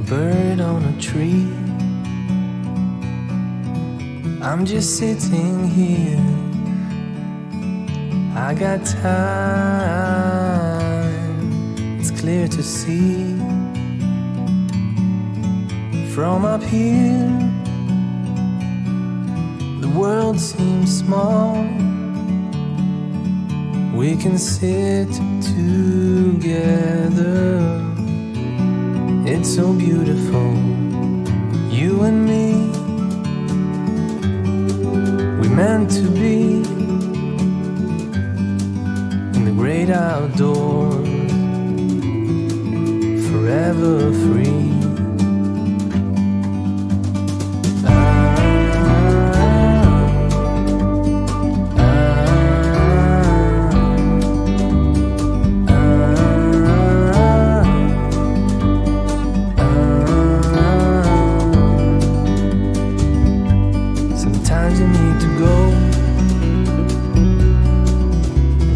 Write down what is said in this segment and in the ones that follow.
bird on a tree. I'm just sitting here. I got time, it's clear to see. From up here, the world seems small. We can sit together. It's so beautiful, you and me. We meant to be in the great outdoors, forever free.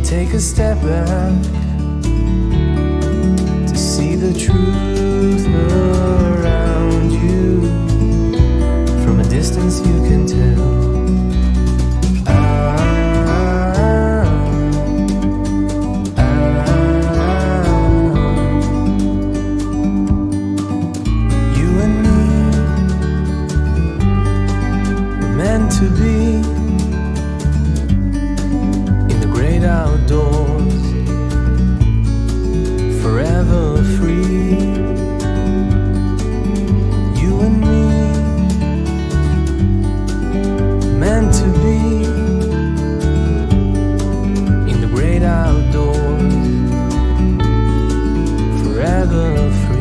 Take a step back to see the truth around you. From a distance you can tell. to be in the great outdoors, forever free. You and me, meant to be in the great outdoors, forever free.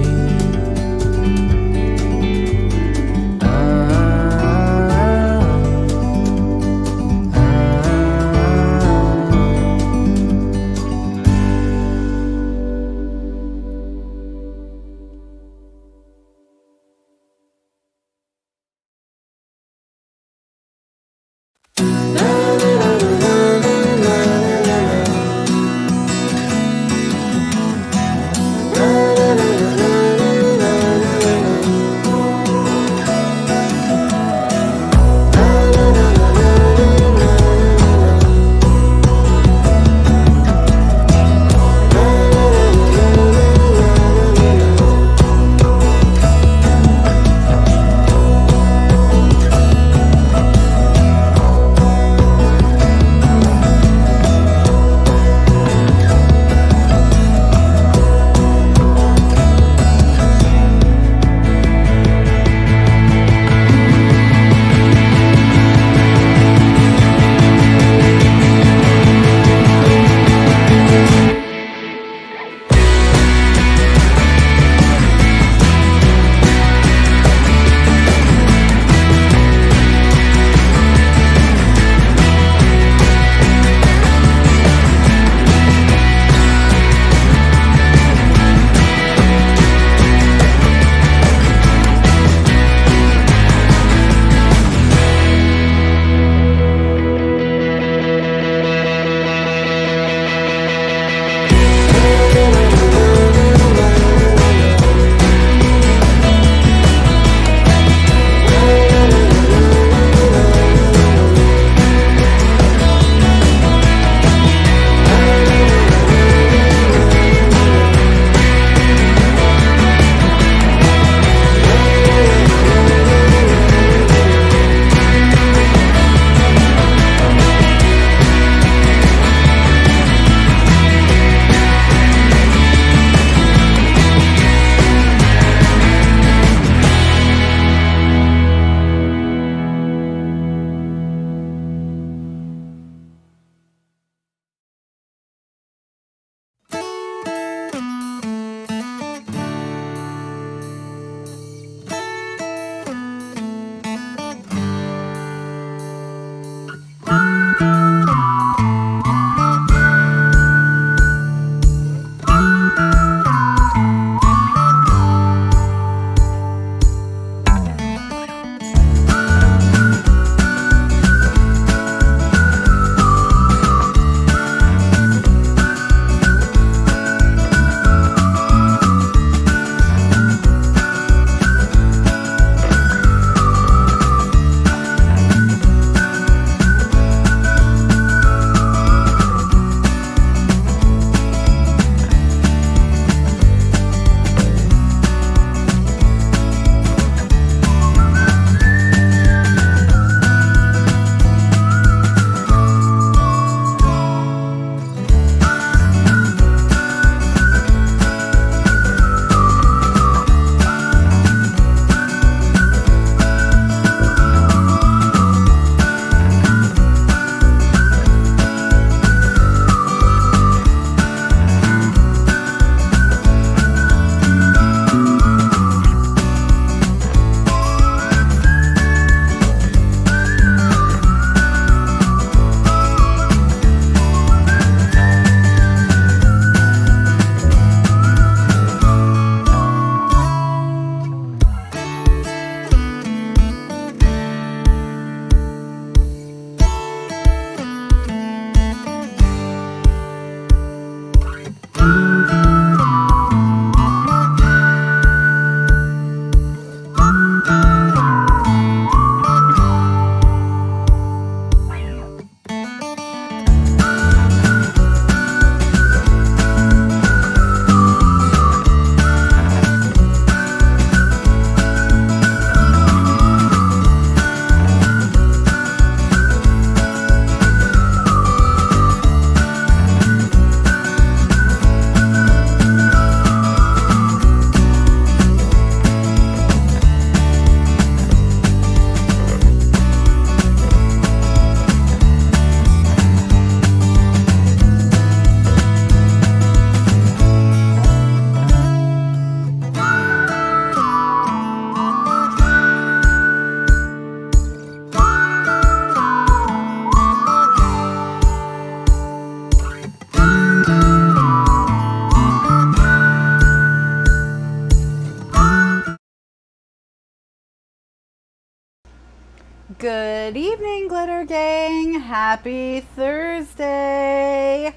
Good evening, Glitter Gang. Happy Thursday.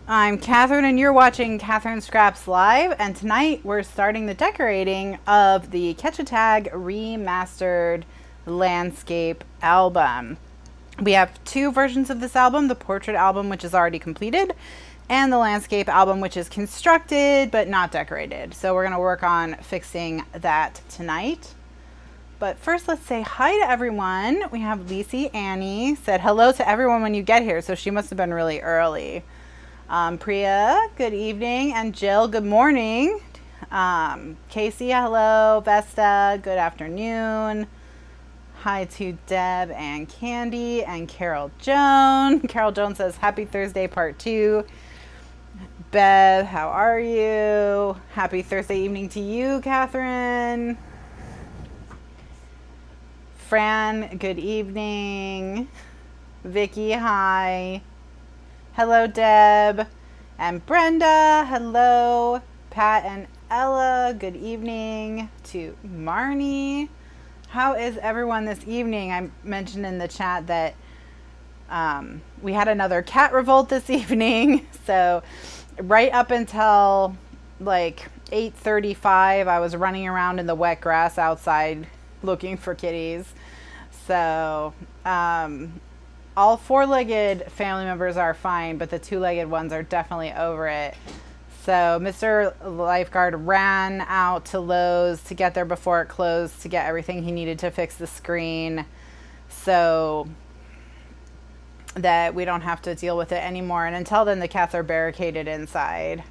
I'm Kathryn and you're watching Kathryn Scraps Live, and tonight we're starting the decorating of the Catch a Tag Remastered landscape album. We have two versions of this album, the portrait album, which is already completed, and the landscape album, which is constructed but not decorated. So we're going to work on fixing that tonight. But first, let's say hi to everyone. We have Lacey Annie said hello to everyone when you get here, so she must have been really early. Priya, good evening, and Jill, good morning. Casey, hello. Vesta, good afternoon. Hi to Deb and Candy and Carol Joan. Carol Joan says happy Thursday part 2. Bev, how are you? Happy Thursday evening to you, Kathryn. Fran, good evening. Vicky, hi. Hello, Deb. And Brenda, hello. Pat and Ella, good evening. To Marnie. How is everyone this evening? I mentioned in the chat that we had another cat revolt this evening. So right up until like 8:35, I was running around in the wet grass outside looking for kitties. So all four-legged family members are fine, but the two-legged ones are definitely over it. So Mr. Lifeguard ran out to Lowe's to get there before it closed to get everything he needed to fix the screen so that we don't have to deal with it anymore. And until then, the cats are barricaded inside.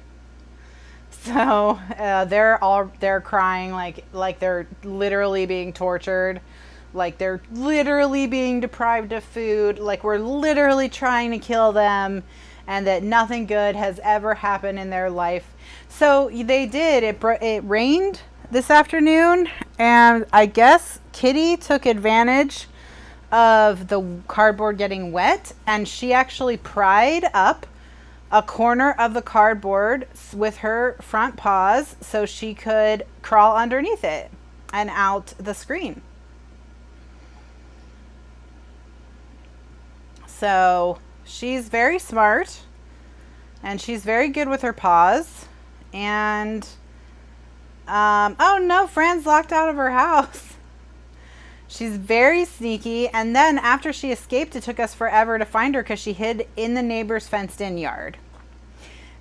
So they're crying like they're literally being tortured, like they're literally being deprived of food, like we're literally trying to kill them, and that nothing good has ever happened in their life. So they did. It rained this afternoon, and I guess Kitty took advantage of the cardboard getting wet, and she actually pried up a corner of the cardboard with her front paws so she could crawl underneath it and out the screen. So she's very smart and she's very good with her paws. And oh no, Fran's locked out of her house. She's very sneaky, and then after she escaped, it took us forever to find her because she hid in the neighbor's fenced-in yard.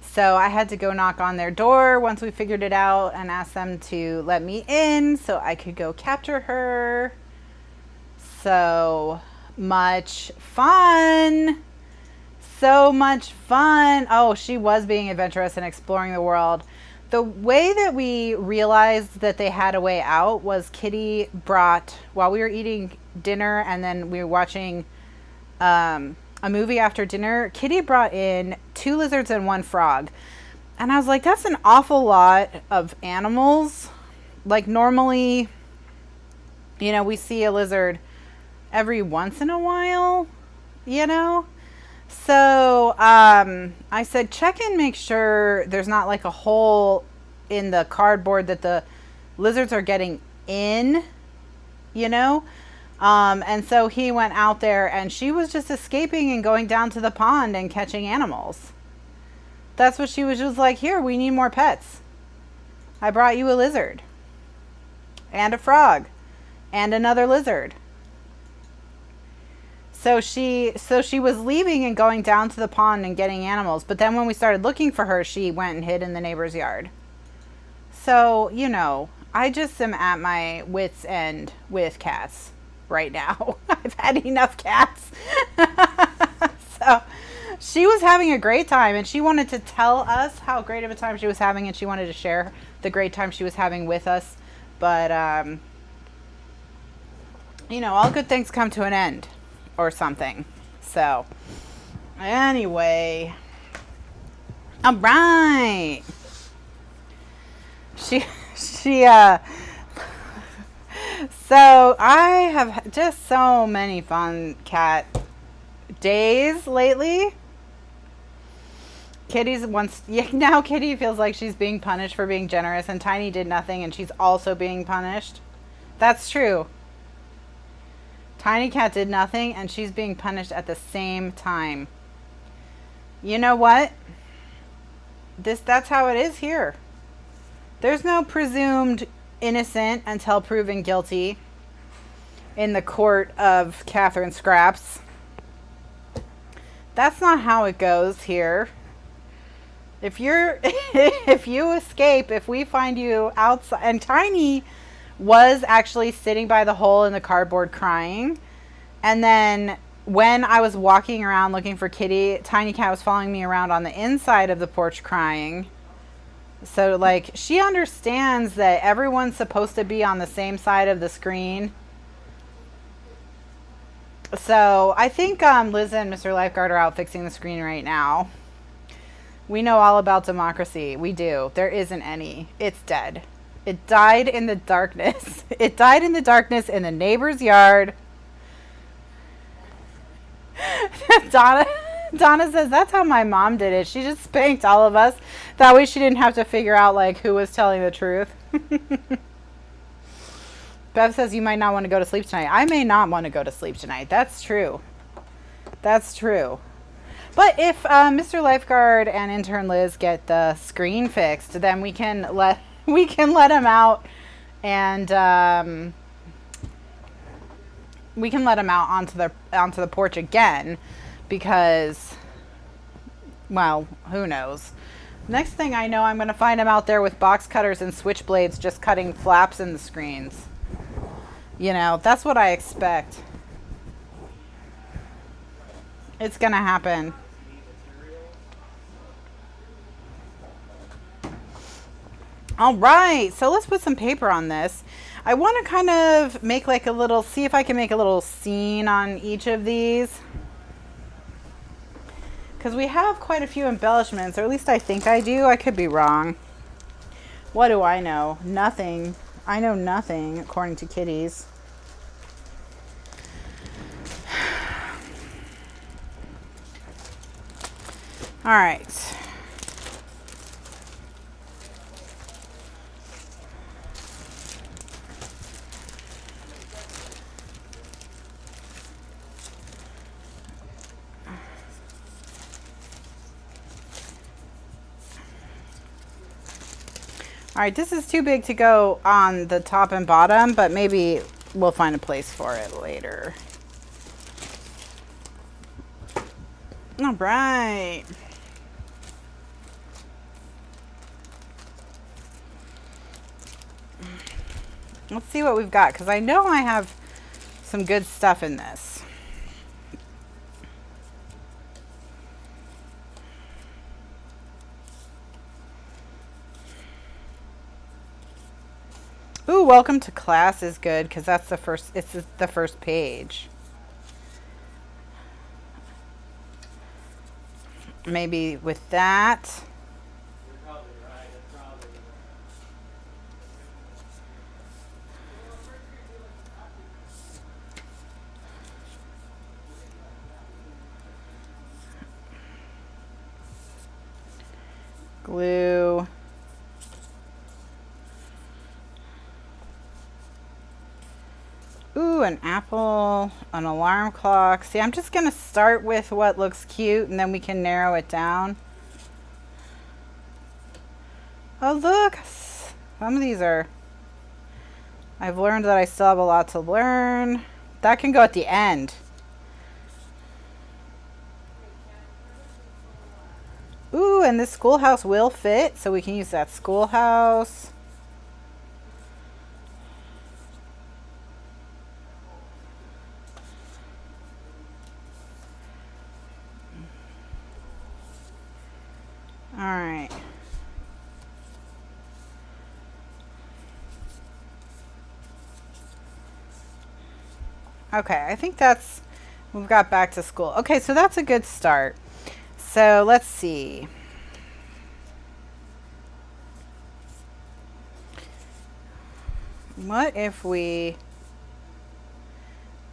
So I had to go knock on their door once we figured it out and ask them to let me in so I could go capture her. So much fun. So much fun. Oh, she was being adventurous and exploring the world. The way that we realized that they had a way out was Kitty brought, while we were eating dinner and then we were watching a movie after dinner, Kitty brought in 2 lizards and 1 frog. And I was like, that's an awful lot of animals. Like normally, you know, we see a lizard every once in a while, you know? So I said, check and make sure there's not like a hole in the cardboard that the lizards are getting in, you know? And so he went out there and she was just escaping and going down to the pond and catching animals. That's what she was just like, here, we need more pets. I brought you a lizard and a frog and another lizard. So she was leaving and going down to the pond and getting animals. But then when we started looking for her, she went and hid in the neighbor's yard. So, you know, I just am at my wit's end with cats right now. I've had enough cats. So she was having a great time, and she wanted to tell us how great of a time she was having, and she wanted to share the great time she was having with us. But, you know, all good things come to an end. Or something. So anyway, all right. So I have just so many fun cat days lately. Now Kitty feels like she's being punished for being generous, and Tiny did nothing and she's also being punished. That's true. Tiny Cat did nothing, and she's being punished at the same time. You know what? That's how it is here. There's no presumed innocent until proven guilty in the court of Kathryn Scraps. That's not how it goes here. If you're if you escape, if we find you outside, and Tiny was actually sitting by the hole in the cardboard crying, and then when I was walking around looking for Kitty, Tiny Cat was following me around on the inside of the porch crying. So like, she understands that everyone's supposed to be on the same side of the screen. So I think Liz and Mr. Lifeguard are out fixing the screen right now. We know all about democracy. We do. There isn't any. It's dead. It died in the darkness. It died in the darkness in the neighbor's yard. Donna says, that's how my mom did it. She just spanked all of us. That way she didn't have to figure out like who was telling the truth. Bev says you might not want to go to sleep tonight. I may not want to go to sleep tonight. That's true. That's true. But if Mr. Lifeguard and intern Liz get the screen fixed, then we can let him out, and we can let him out onto the porch again, because, well, who knows? Next thing I know, I'm going to find him out there with box cutters and switchblades just cutting flaps in the screens. You know, that's what I expect. It's going to happen. All right, so let's put some paper on this. I want to kind of make like a little, see if I can make a little scene on each of these. Because we have quite a few embellishments, or at least I think I do. I could be wrong. What do I know? Nothing. I know nothing, according to kitties. All right. All right, this is too big to go on the top and bottom, but maybe we'll find a place for it later. All right. Let's see what we've got, because I know I have some good stuff in this. Ooh, welcome to class is good, because that's it's the first page. Maybe with that. You're probably right. It's probably Glue. Ooh, an apple, an alarm clock. See, I'm just going to start with what looks cute, and then we can narrow it down. Oh, look. Some of these are... I've learned that I still have a lot to learn. That can go at the end. Ooh, and this schoolhouse will fit, so we can use that schoolhouse. All right. Okay, I think that's, we've got back to school. Okay, so that's a good start. So let's see. What if we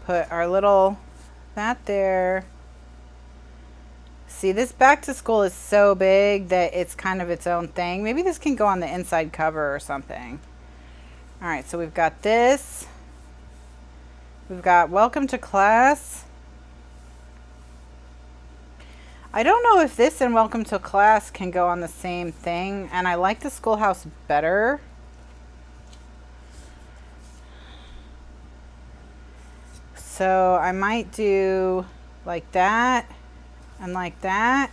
put our little, that there. See, this back to school is so big that it's kind of its own thing. Maybe this can go on the inside cover or something. All right, so we've got this. We've got welcome to class. I don't know if this and welcome to class can go on the same thing, and I like the schoolhouse better. So I might do like that and like that.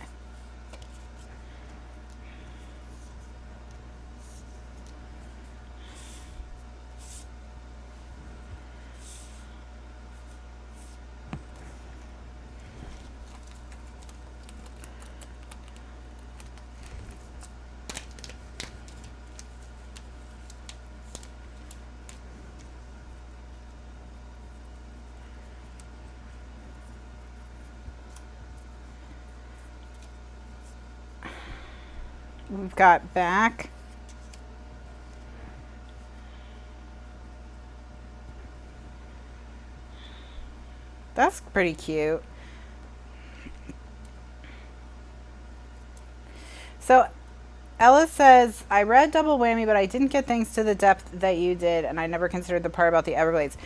We've got back. That's pretty cute. So Ella says, I read Double Whammy, but I didn't get things to the depth that you did, and I never considered the part about the Everglades.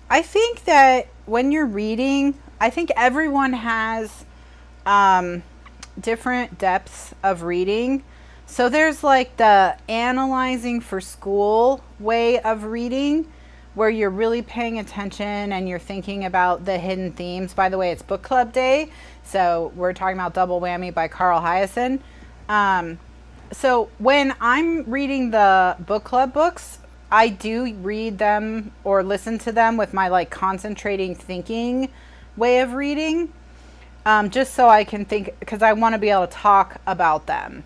I think that when you're reading, I think everyone has different depths of reading. So there's like the analyzing for school way of reading, where you're really paying attention and you're thinking about the hidden themes. By the way, it's book club day, so we're talking about Double Whammy by Carl Hiaasen. So when I'm reading the book club books, I do read them or listen to them with my like concentrating thinking way of reading, just so I can think, because I want to be able to talk about them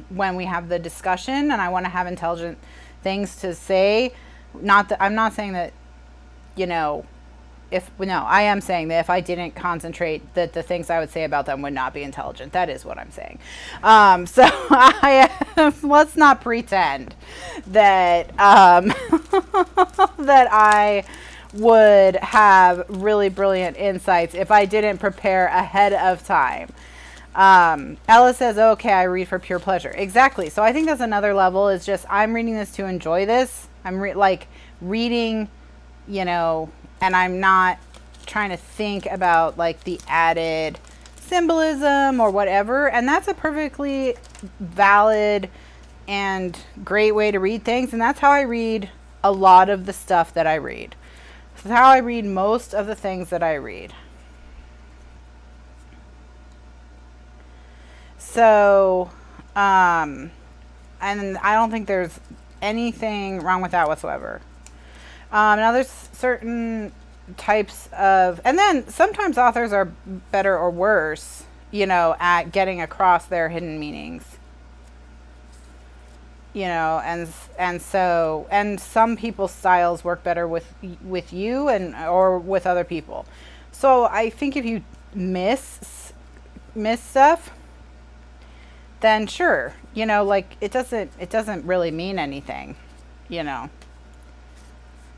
when we have the discussion, and I want to have intelligent things to say. Not that I'm not saying that, you know, I am saying that if I didn't concentrate, that the things I would say about them would not be intelligent. That is what I'm saying. So let's not pretend that that I would have really brilliant insights if I didn't prepare ahead of time. Ella says, okay, I read for pure pleasure. Exactly. So I think that's another level, is just I'm reading this to enjoy this. I'm reading, you know, and I'm not trying to think about like the added symbolism or whatever. And that's a perfectly valid and great way to read things. And that's how I read a lot of the stuff that I read. That's how I read most of the things that I read. So, and I don't think there's anything wrong with that whatsoever. Now there's certain types of, and then sometimes authors are better or worse, you know, at getting across their hidden meanings, you know, and some people's styles work better with you or with other people. So I think if you miss stuff, then sure, you know, like it doesn't really mean anything, you know.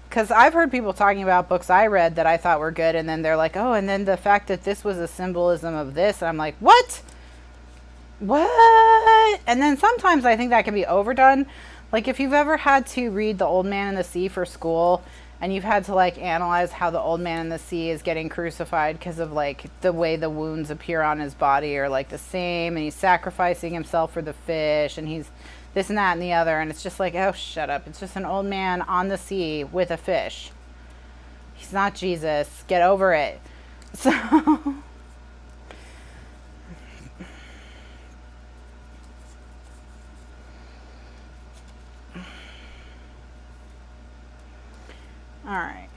Because I've heard people talking about books I read that I thought were good, and then they're like, oh, and then the fact that this was a symbolism of this, and I'm like, what? And then sometimes I think that can be overdone. Like if you've ever had to read The Old Man and the Sea for school, and you've had to like analyze how the old man in the sea is getting crucified because of like the way the wounds appear on his body are like the same, and he's sacrificing himself for the fish, and he's this and that and the other, and it's just like, oh, shut up. It's just an old man on the sea with a fish. He's not Jesus. Get over it. So all right.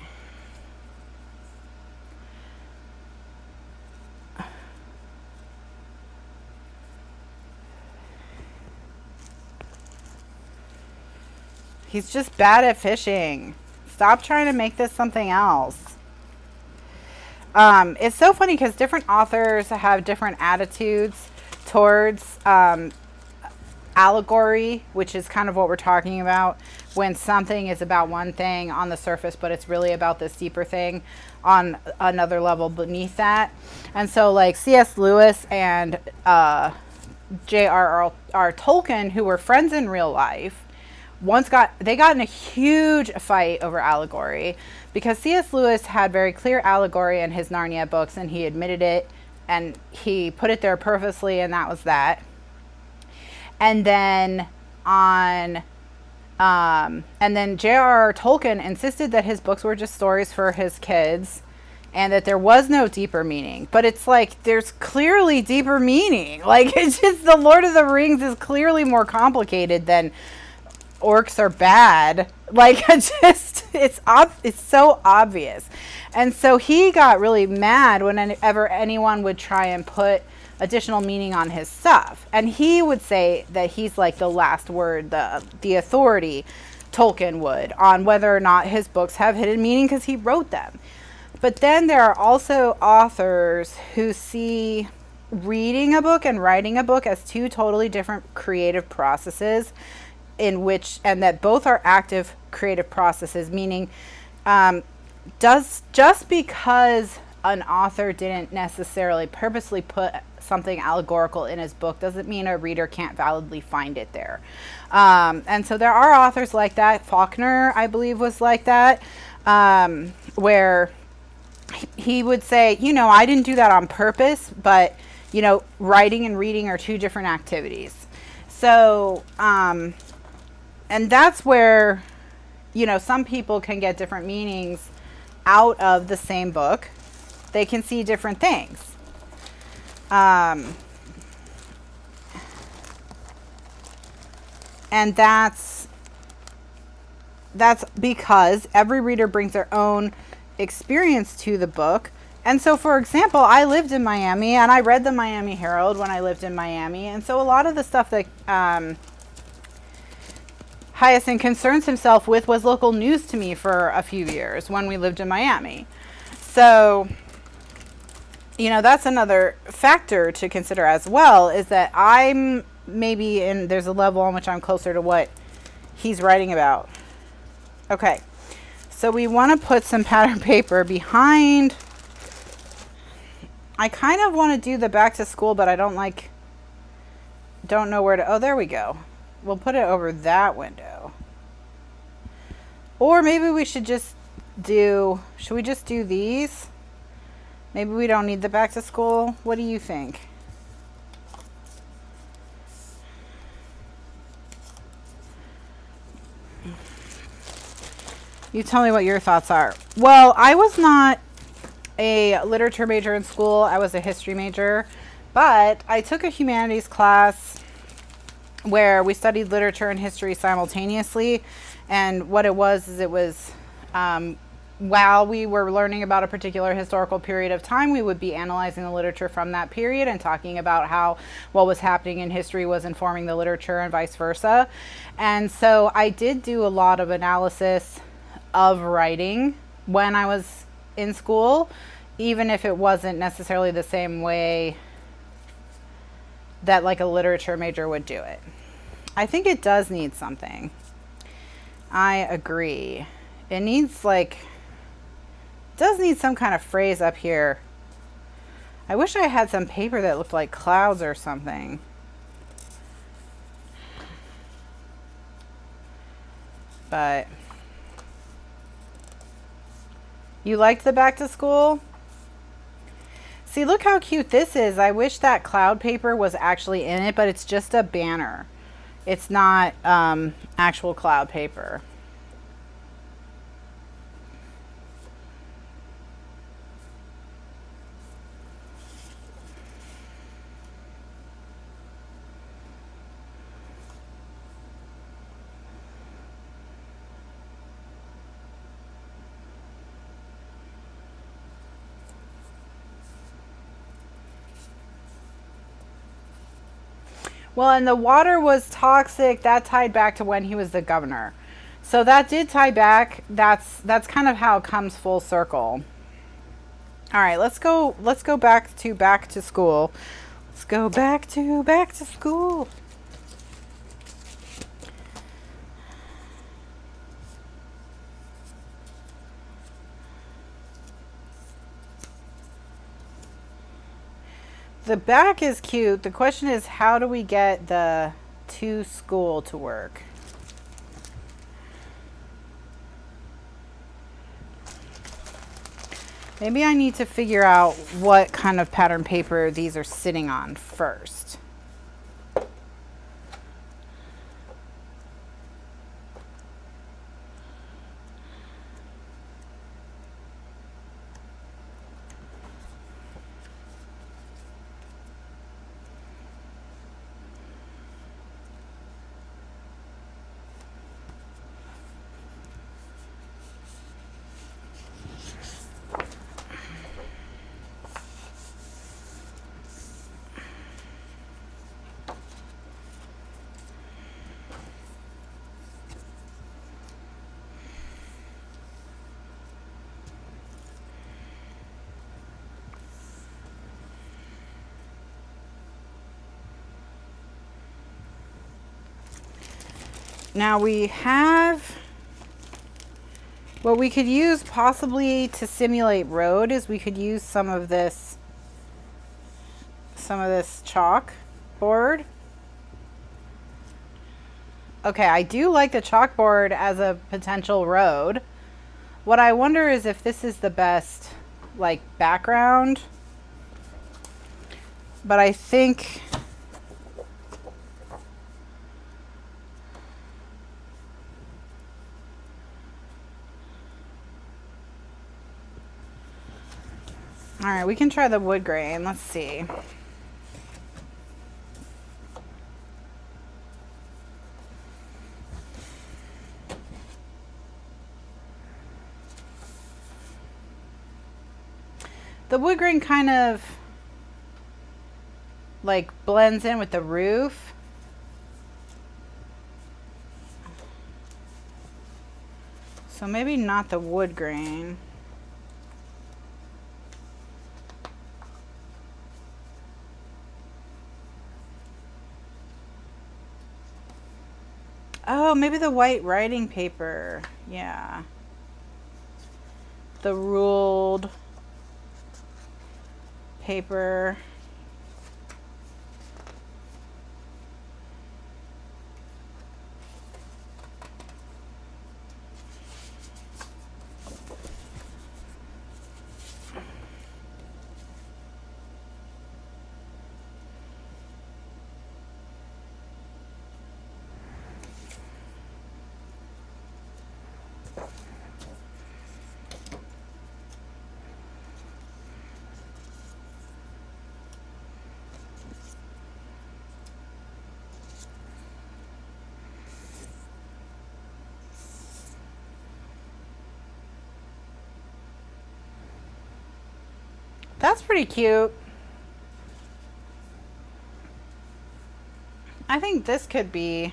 He's just bad at fishing. Stop trying to make this something else. It's so funny because different authors have different attitudes towards allegory, which is kind of what we're talking about, when something is about one thing on the surface, but it's really about this deeper thing on another level beneath that. And so like C.S. Lewis and J.R.R. Tolkien, who were friends in real life, they got in a huge fight over allegory, because C.S. Lewis had very clear allegory in his Narnia books, and he admitted it, and he put it there purposely, and that was that. And then J.R.R. Tolkien insisted that his books were just stories for his kids, and that there was no deeper meaning. But it's like, there's clearly deeper meaning. Like, it's just, the Lord of the Rings is clearly more complicated than orcs are bad. Like, it's so obvious. And so he got really mad whenever anyone would try and put additional meaning on his stuff. And he would say that he's like the last word, the authority, Tolkien would, on whether or not his books have hidden meaning, because he wrote them. But then there are also authors who see reading a book and writing a book as two totally different creative processes, and that both are active creative processes, meaning just because an author didn't necessarily purposely put something allegorical in his book doesn't mean a reader can't validly find it there. And so there are authors like that. Faulkner, I believe, was like that, where he would say, I didn't do that on purpose, but, writing and reading are two different activities. So, and that's where, some people can get different meanings out of the same book. They can see different things. And that's because every reader brings their own experience to the book. And so, for example, I lived in Miami, and I read the Miami Herald when I lived in Miami. And so a lot of the stuff that Hyacinth concerns himself with was local news to me for a few years when we lived in Miami. So, that's another factor to consider as well, is that I'm maybe there's a level on which I'm closer to what he's writing about. Okay. So we want to put some pattern paper behind. I kind of want to do the back to school, but I don't know where to. Oh, there we go. We'll put it over that window. Or maybe we should just should we just do these? Maybe we don't need the back to school. What do you think? You tell me what your thoughts are. Well, I was not a literature major in school. I was a history major, but I took a humanities class where we studied literature and history simultaneously. And what it was while we were learning about a particular historical period of time, we would be analyzing the literature from that period and talking about how what was happening in history was informing the literature and vice versa. And so I did do a lot of analysis of writing when I was in school, even if it wasn't necessarily the same way that like a literature major would do it. I think it does need something. I agree. It does need some kind of phrase up here. I wish I had some paper that looked like clouds or something. But you liked the back to school? See, look how cute this is. I wish that cloud paper was actually in it, but it's just a banner. It's not actual cloud paper. Well, and the water was toxic. That tied back to when he was the governor. So that did tie back. That's kind of how it comes full circle. All right, let's go back to school. Let's go back to school. The back is cute. The question is, how do we get the to school to work? Maybe I need to figure out what kind of pattern paper these are sitting on first. Now we have, what we could use possibly to simulate road is we could use some of this chalk board. Okay, I do like the chalkboard as a potential road. What I wonder is if this is the best like background, but I think all right, we can try the wood grain. Let's see. The wood grain kind of like blends in with the roof. So maybe not the wood grain. Oh, maybe the white writing paper. Yeah. The ruled paper. That's pretty cute. I think this could be,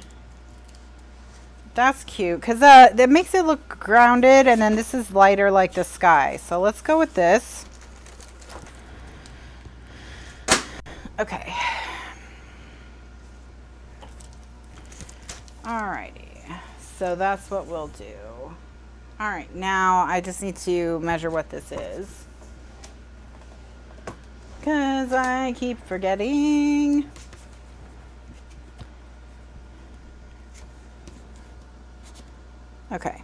that's cute because that makes it look grounded, and then this is lighter like the sky. So let's go with this. Okay. Alrighty. So that's what we'll do. Alright, now I just need to measure what this is, because I keep forgetting. Okay.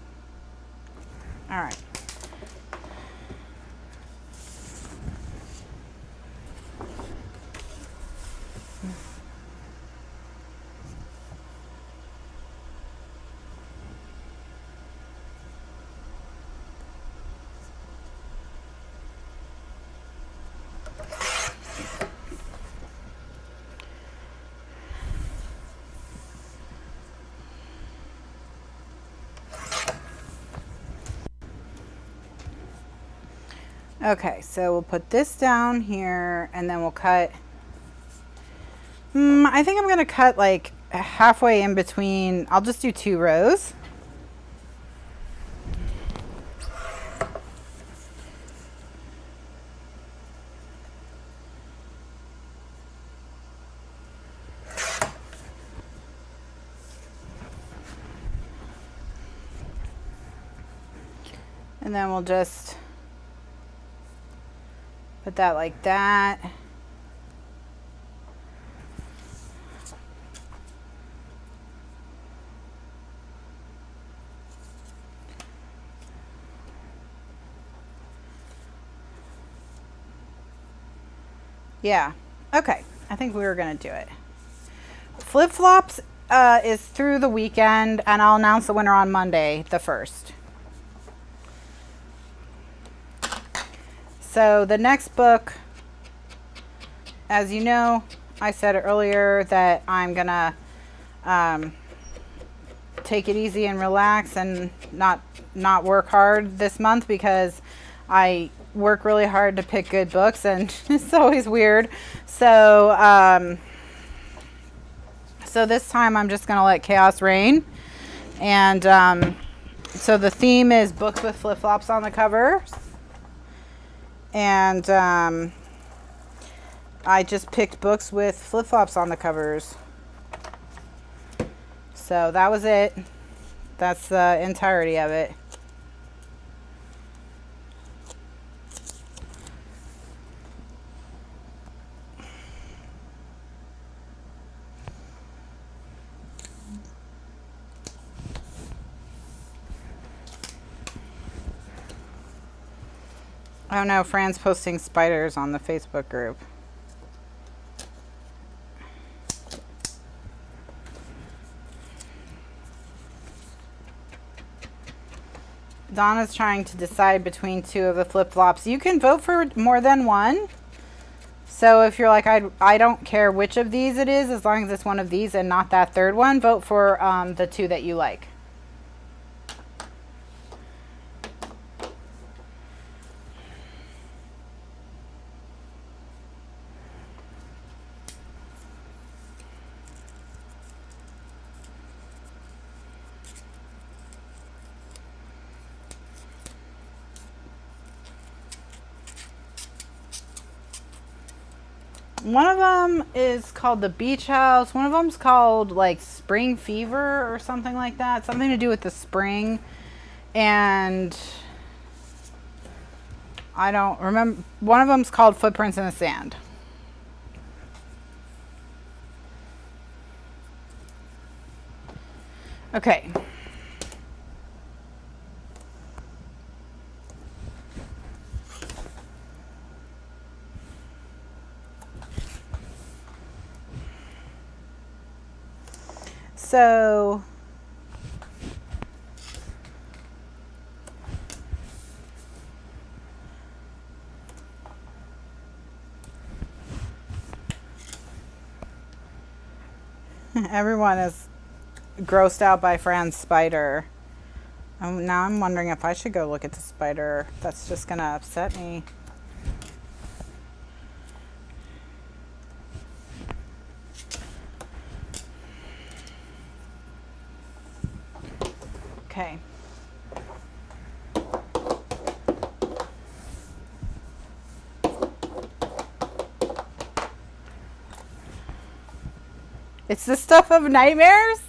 All right. Okay, so we'll put this down here, and then we'll cut. I think I'm going to cut like halfway in between. I'll just do 2 rows. And then we'll just put that like that. Yeah. Okay. I think we were going to do it. Flip-flops is through the weekend, and I'll announce the winner on Monday, the 1st. So the next book, as you know, I said earlier that I'm going to take it easy and relax and not work hard this month, because I work really hard to pick good books, and it's always weird. So so this time I'm just gonna let chaos reign. And so the theme is books with flip-flops on the cover, and I just picked books with flip-flops on the covers. So that was it. That's the entirety of it. Oh no, Fran's posting spiders on the Facebook group. Donna's trying to decide between two of the flip-flops. You can vote for more than one. So if you're like, I don't care which of these it is, as long as it's one of these and not that third one, vote for the two that you like. One of them is called the Beach House. One of them's called like Spring Fever or something like that. Something to do with the spring. And I don't remember. One of them's called Footprints in the Sand. Okay. So everyone is grossed out by Fran's spider. Now I'm wondering if I should go look at the spider. That's just gonna upset me. Okay. It's the stuff of nightmares?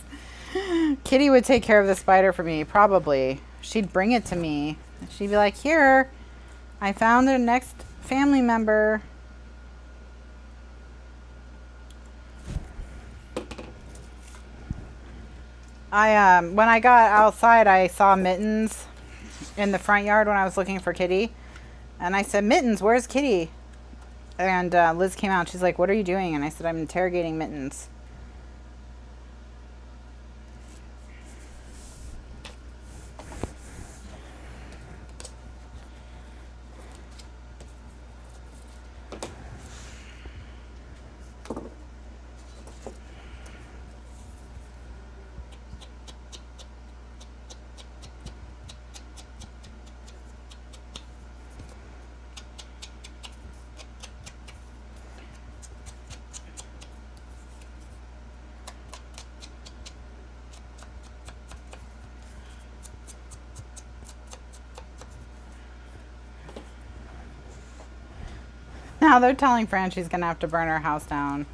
Kitty would take care of the spider for me, probably. She'd bring it to me. She'd be like, here, I found the next family member. When I got outside, I saw Mittens in the front yard when I was looking for Kitty. And I said, Mittens, where's Kitty? And Liz came out. She's like, what are you doing? And I said, I'm interrogating Mittens. Now they're telling Fran she's going to have to burn her house down.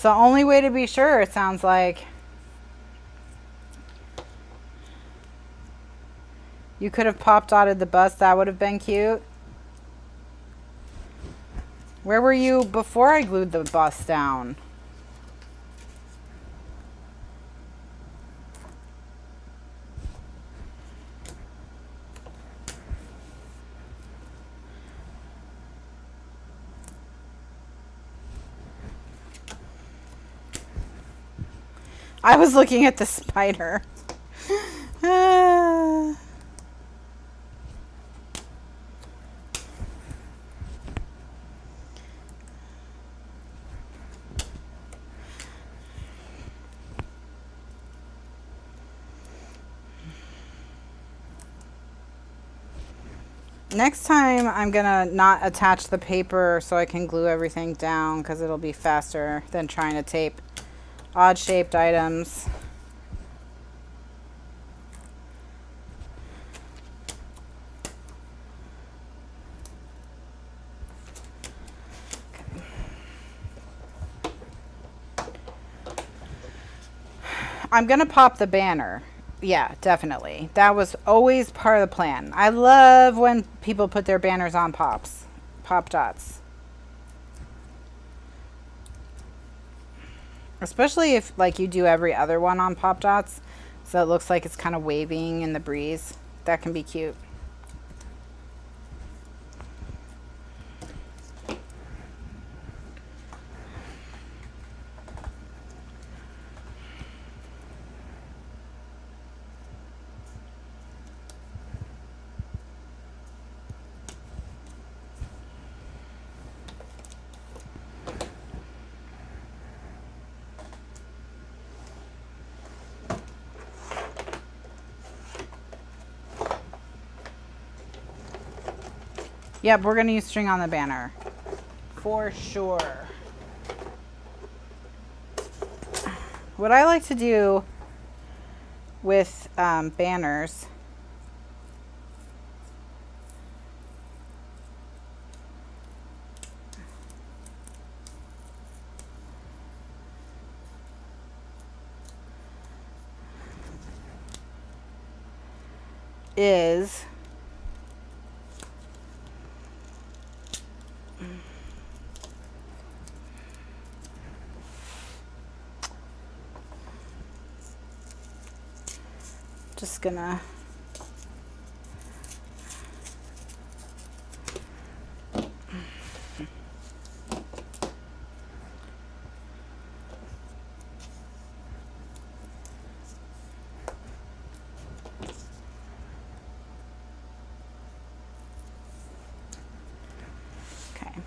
It's the only way to be sure, it sounds like. You could have pop dotted the bust. That would have been cute. Where were you before I glued the bust down? I was looking at the spider. Next time I'm gonna not attach the paper so I can glue everything down because it'll be faster than trying to tape odd shaped items. Okay. I'm gonna pop the banner. Yeah, definitely. That was always part of the plan. I love when people put their banners on pop dots. Especially if like you do every other one on pop dots, so it looks like it's kind of waving in the breeze. That can be cute. Yep, we're going to use string on the banner. For sure. What I like to do with banners is just gonna okay.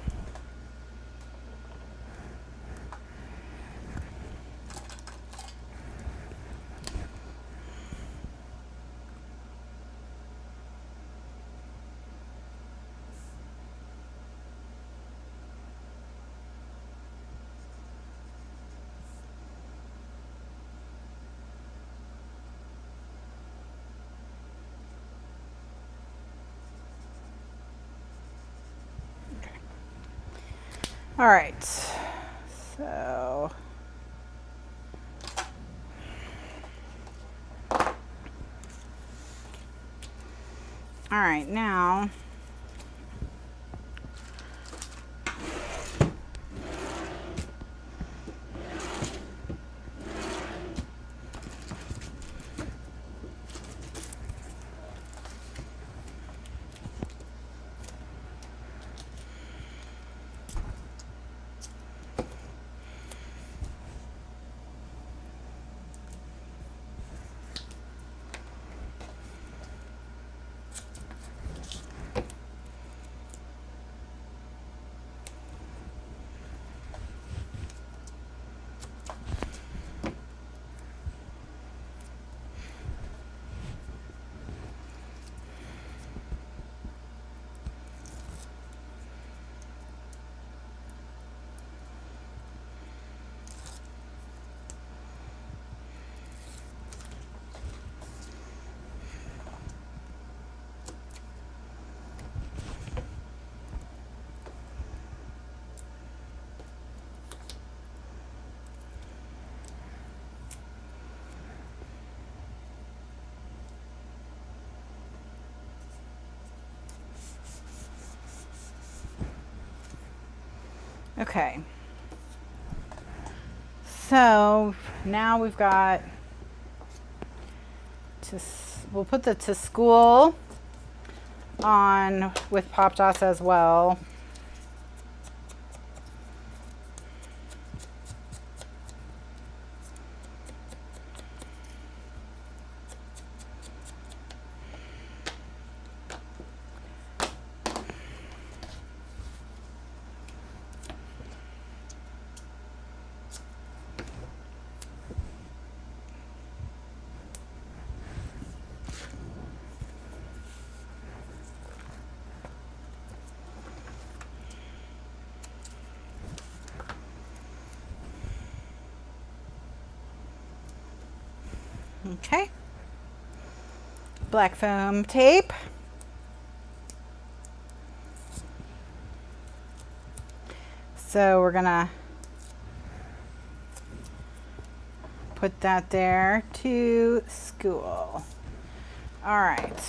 All right, so all right, now Okay. So now we've got we'll put the to school on with pop dots as well. Okay. Black foam tape. So we're gonna put that there to school. All right.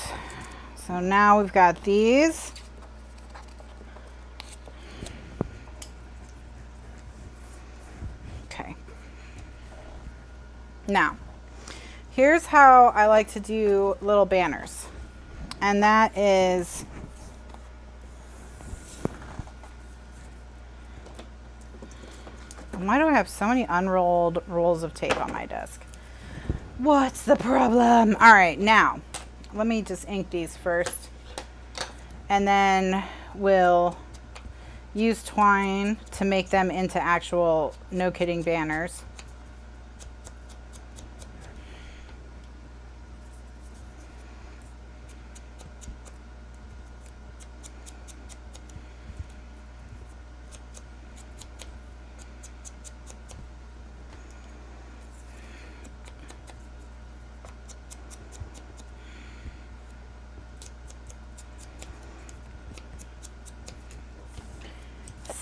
So now we've got these. Okay. Now, here's how I like to do little banners. And that is why do I have so many unrolled rolls of tape on my desk? What's the problem? All right, now let me just ink these first. And then we'll use twine to make them into actual No Kidding banners.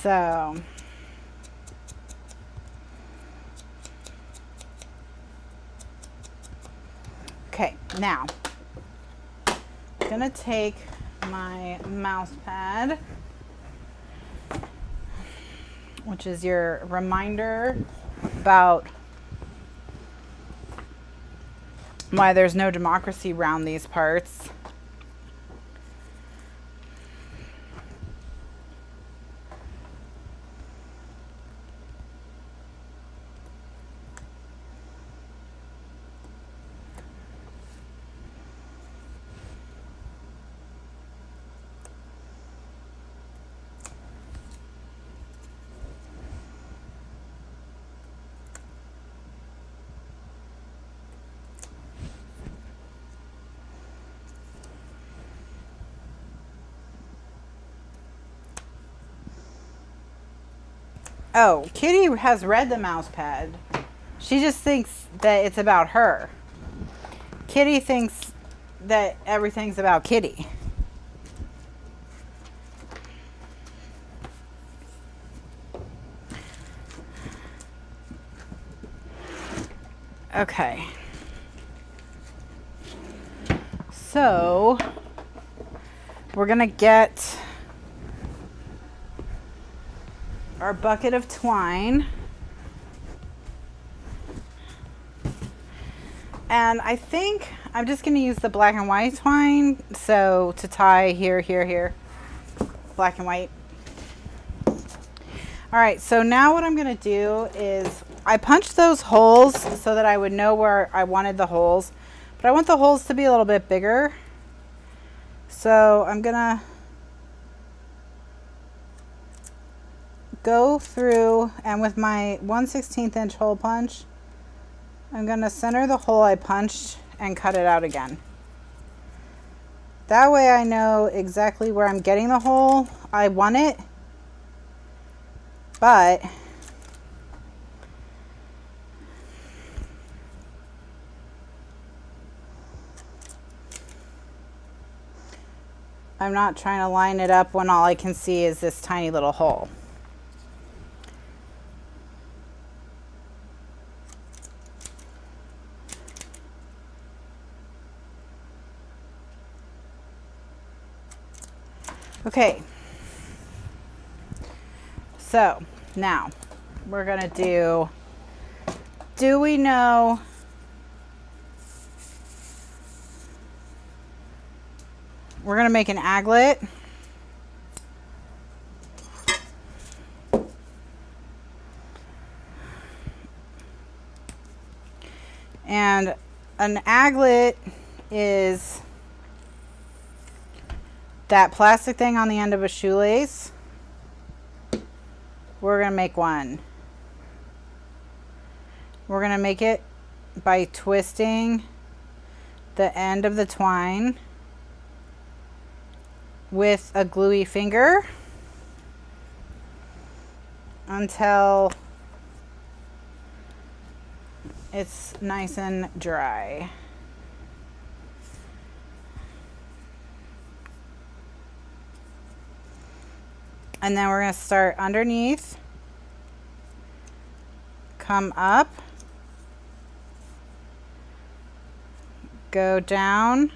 So okay, now I'm gonna take my mouse pad, which is your reminder about why there's no democracy around these parts. Oh, Kitty has read the mouse pad. She just thinks that it's about her. Kitty thinks that everything's about Kitty. Okay. So we're gonna get our bucket of twine, and I think I'm just going to use the black and white twine, so to tie here, here, here, black and white. All right, so now what I'm going to do is I punched those holes so that I would know where I wanted the holes, but I want the holes to be a little bit bigger, so I'm going to go through, and with my 1/16 inch hole punch, I'm going to center the hole I punched and cut it out again. That way I know exactly where I'm getting the hole I want it, but I'm not trying to line it up when all I can see is this tiny little hole. Okay, so Now, we're gonna do we know? We're gonna make an aglet. And an aglet is that plastic thing on the end of a shoelace. We're gonna make one. We're gonna make it by twisting the end of the twine with a gluey finger until it's nice and dry. And then we're going to start underneath, come up, go down,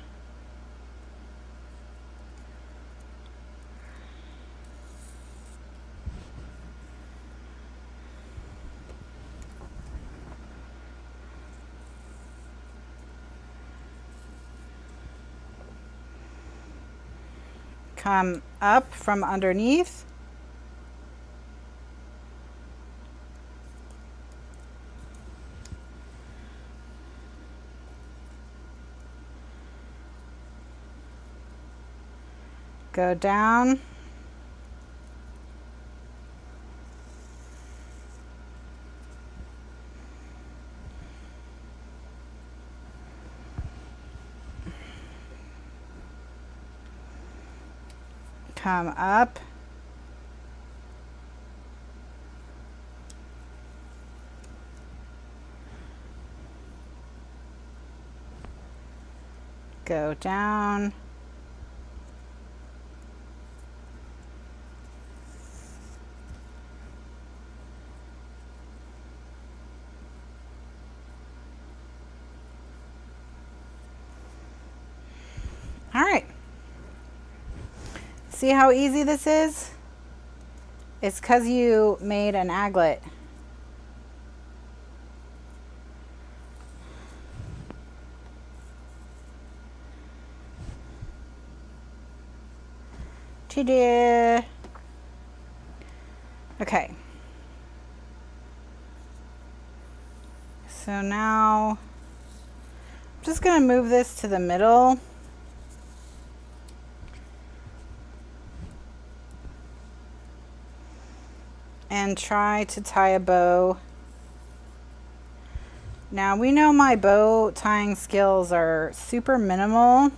come up from underneath, go down, come up, go down, all right. See how easy this is? It's because you made an aglet. Ta-da! Okay. So now I'm just going to move this to the middle. And try to tie a bow. Now we know my bow tying skills are super minimal.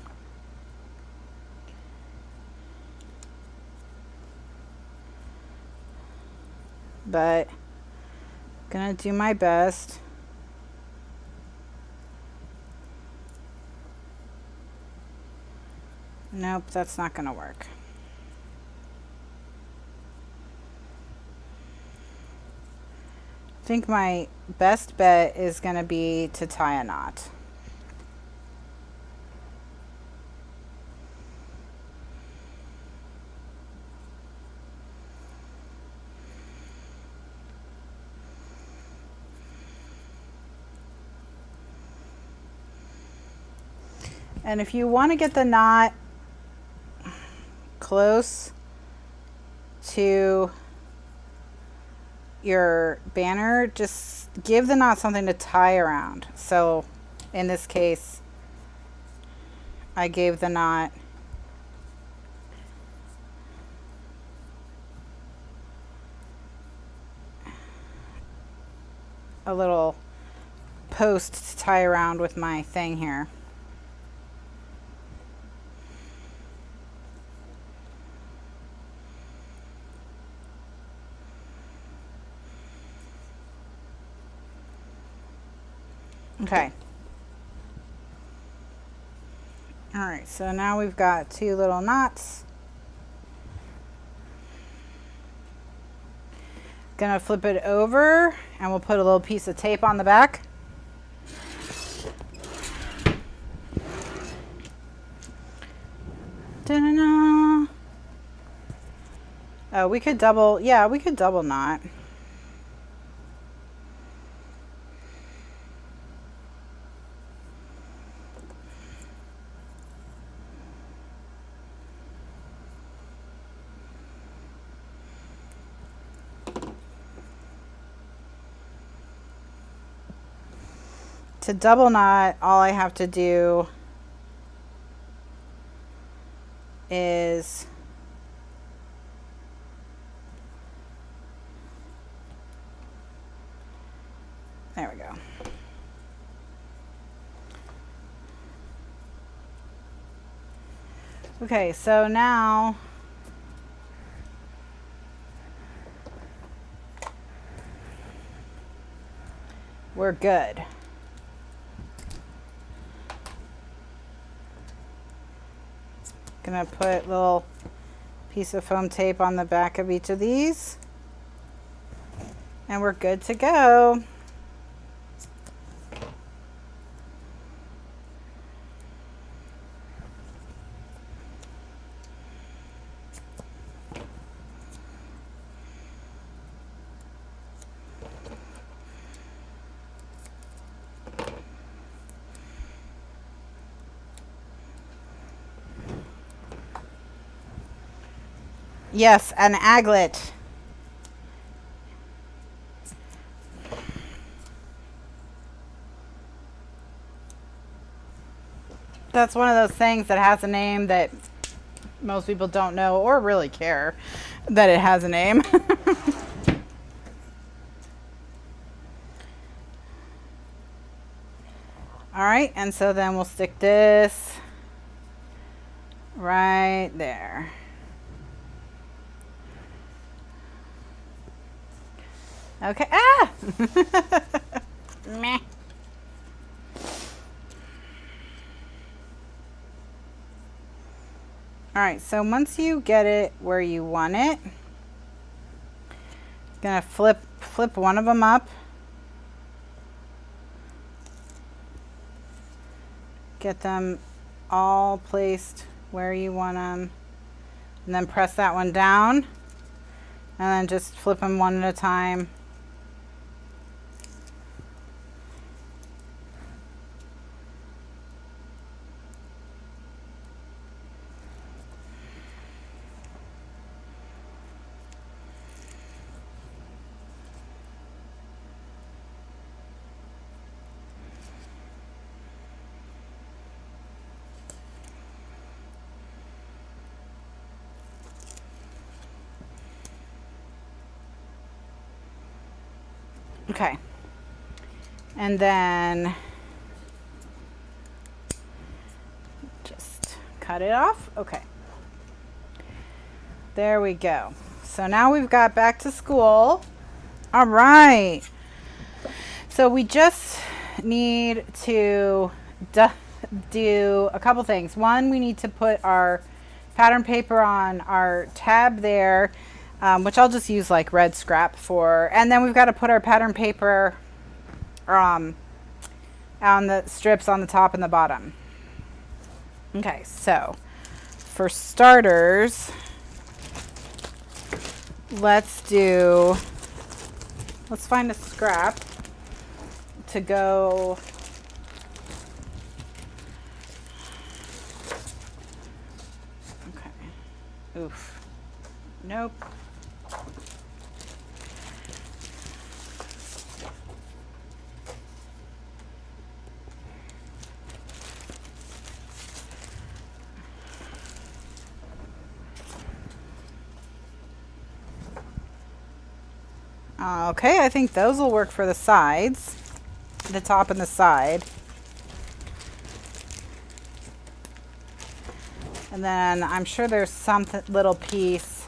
But I'm gonna do my best. Nope, that's not gonna work. I think my best bet is going to be to tie a knot. And if you want to get the knot close to your banner, just give the knot something to tie around. So in this case, I gave the knot a little post to tie around with my thing here. Okay. All right, so now we've got two little knots. Gonna flip it over and we'll put a little piece of tape on the back. Da-da-da. Oh, we could double, yeah, we could double knot. To double knot, all I have to do is there we go. Okay, so now we're good. Gonna put a little piece of foam tape on the back of each of these, and we're good to go. Yes, an aglet. That's one of those things that has a name that most people don't know or really care that it has a name. All right, and so then we'll stick this right there. Okay. Ah! Meh. All right, so once you get it where you want it, gonna flip one of them up. Get them all placed where you want them, and then press that one down, and then just flip them one at a time. Okay, and then just cut it off. Okay, there we go. So now we've got back to school. All right, so we just need to do a couple things. One, we need to put our pattern paper on our tab there, which I'll just use like red scrap for. And then we've got to put our pattern paper on the strips on the top and the bottom. Okay, so for starters, let's find a scrap to go. Okay, oof, nope. Okay, I think those will work for the sides, the top and the side. And then I'm sure there's some little piece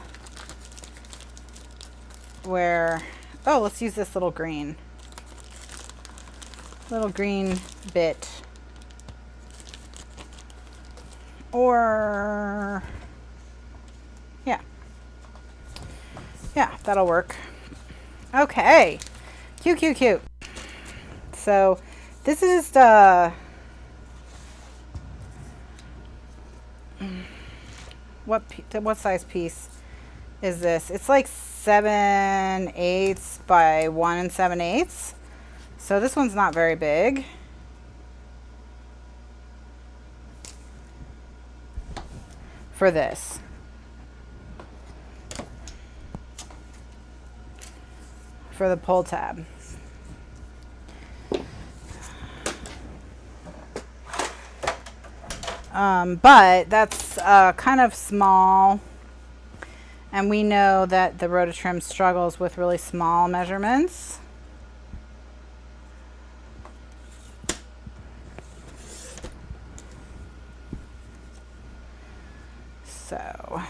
where, oh, let's use this little green bit. Or, yeah, that'll work. Okay, cute. So this is just what size piece is this? It's like 7/8 by 1 7/8. So this one's not very big. For this. For the pull tab. But that's kind of small. And we know that the Rototrim struggles with really small measurements. So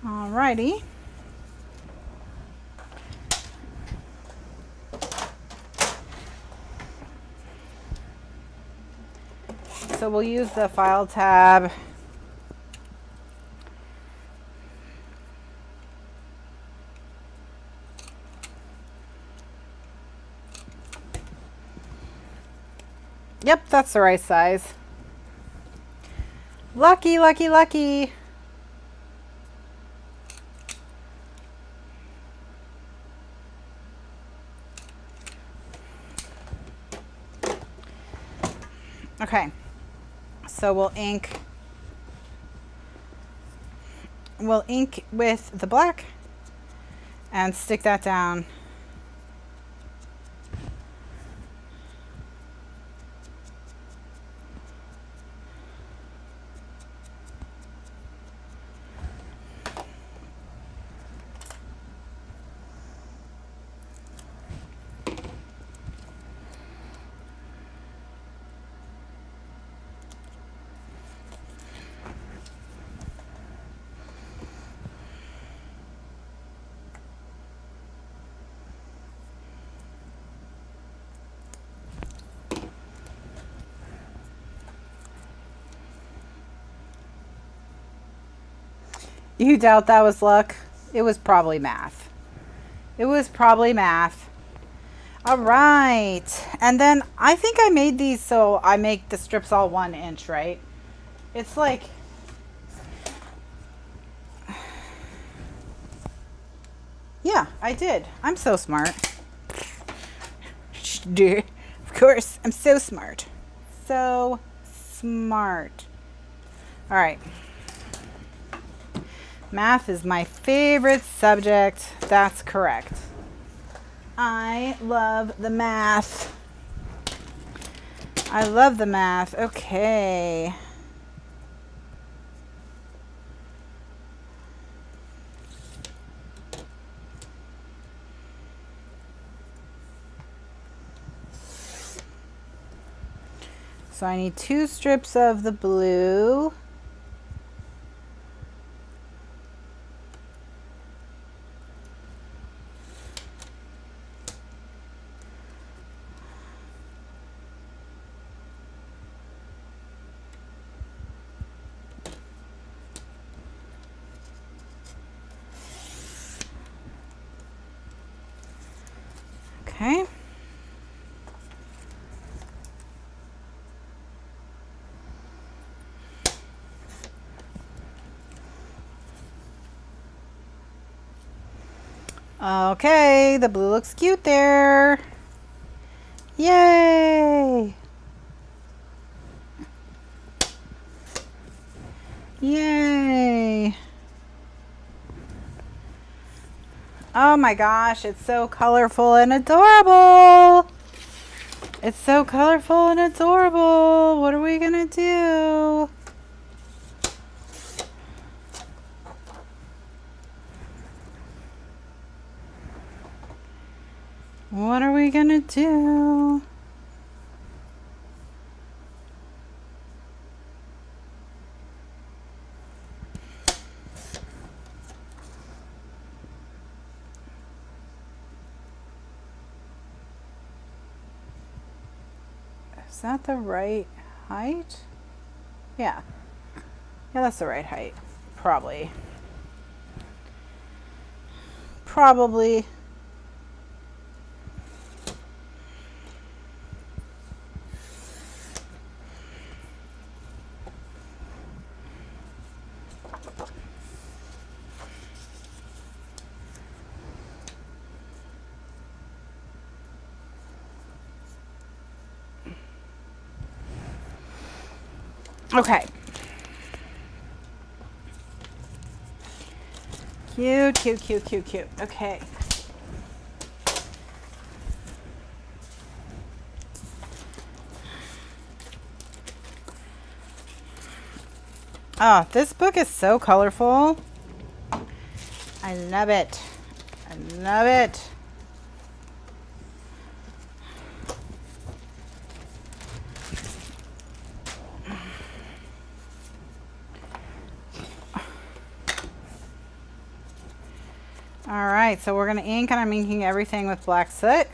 alrighty. So we'll use the File tab. Yep, that's the right size. Lucky, lucky, lucky. Okay, so we'll ink with the black and stick that down. You doubt that was luck? It was probably math. It was probably math. All right. And then I think I made these so I make the strips all 1 inch, right? It's like... Yeah, I did. I'm so smart. Of course, I'm so smart. So smart. All right. Math is my favorite subject. That's correct. I love the math. I love the math. Okay. So I need 2 strips of the blue. Okay. Okay, the blue looks cute there. Yay! Yay! Oh my gosh, it's so colorful and adorable. It's so colorful and adorable. What are we gonna do? What are we gonna do? Is that the right height? Yeah. Yeah, that's the right height. Probably. Probably. Okay. Cute, cute, cute, cute, cute. Okay. Oh, this book is so colorful. I love it. I love it. All right, so we're going to ink, and I'm inking everything with black soot.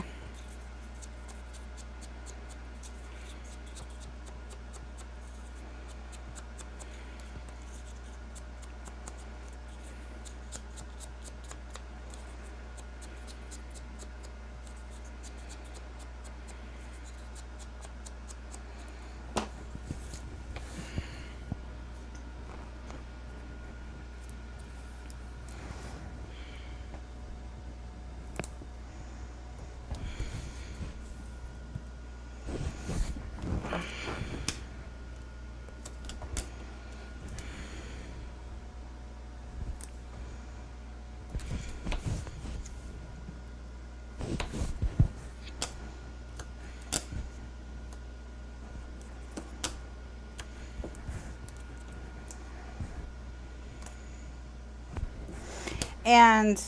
And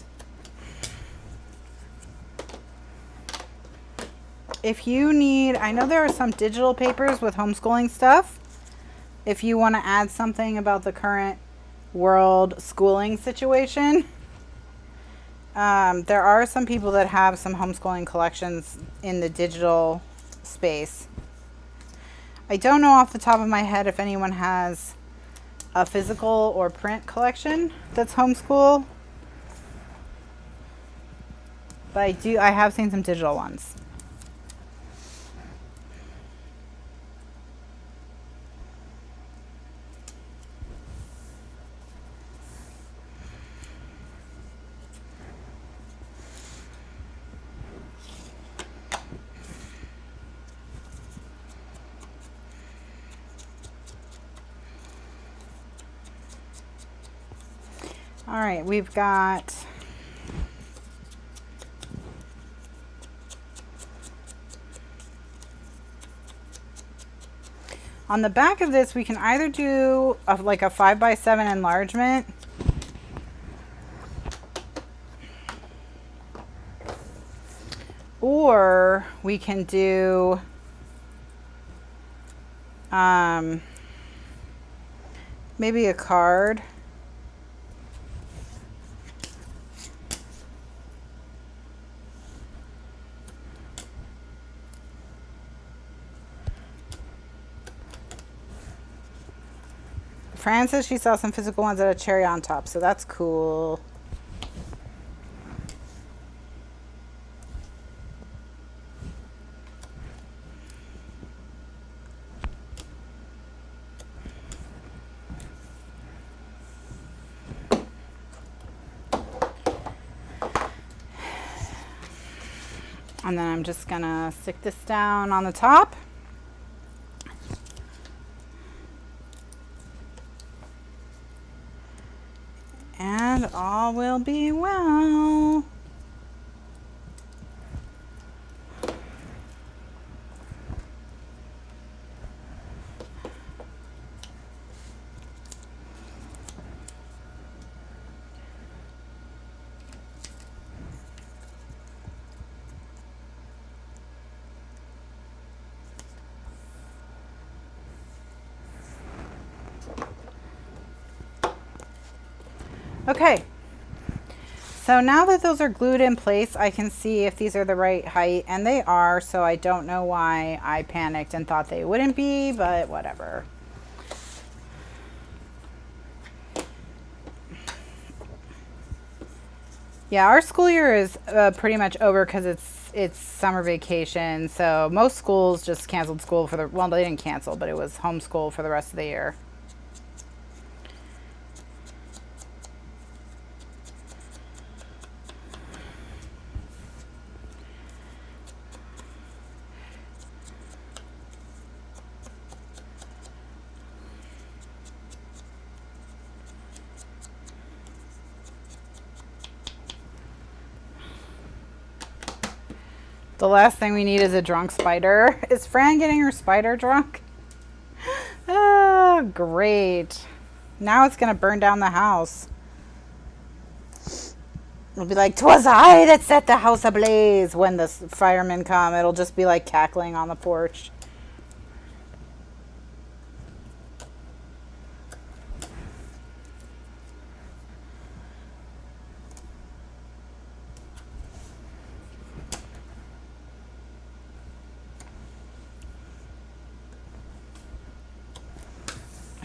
if you need, I know there are some digital papers with homeschooling stuff. If you want to add something about the current world schooling situation, there are some people that have some homeschooling collections in the digital space. I don't know off the top of my head if anyone has a physical or print collection that's homeschool. But I have seen some digital ones. All right, we've got on the back of this, we can either do like a 5x7 enlargement, or we can do maybe a card. Fran says she saw some physical ones that had a cherry on top, so that's cool. And then I'm just gonna stick this down on the top. And all will be well. Okay, so now that those are glued in place, I can see if these are the right height, and they are, so I don't know why I panicked and thought they wouldn't be, but whatever. Yeah, our school year is pretty much over because it's summer vacation, so most schools just canceled school for well, they didn't cancel, but it was homeschool for the rest of the year. The last thing we need is a drunk spider. Is Fran getting her spider drunk? Oh, great. Now it's going to burn down the house. It'll be like, "'Twas I that set the house ablaze." When the firemen come, it'll just be like cackling on the porch.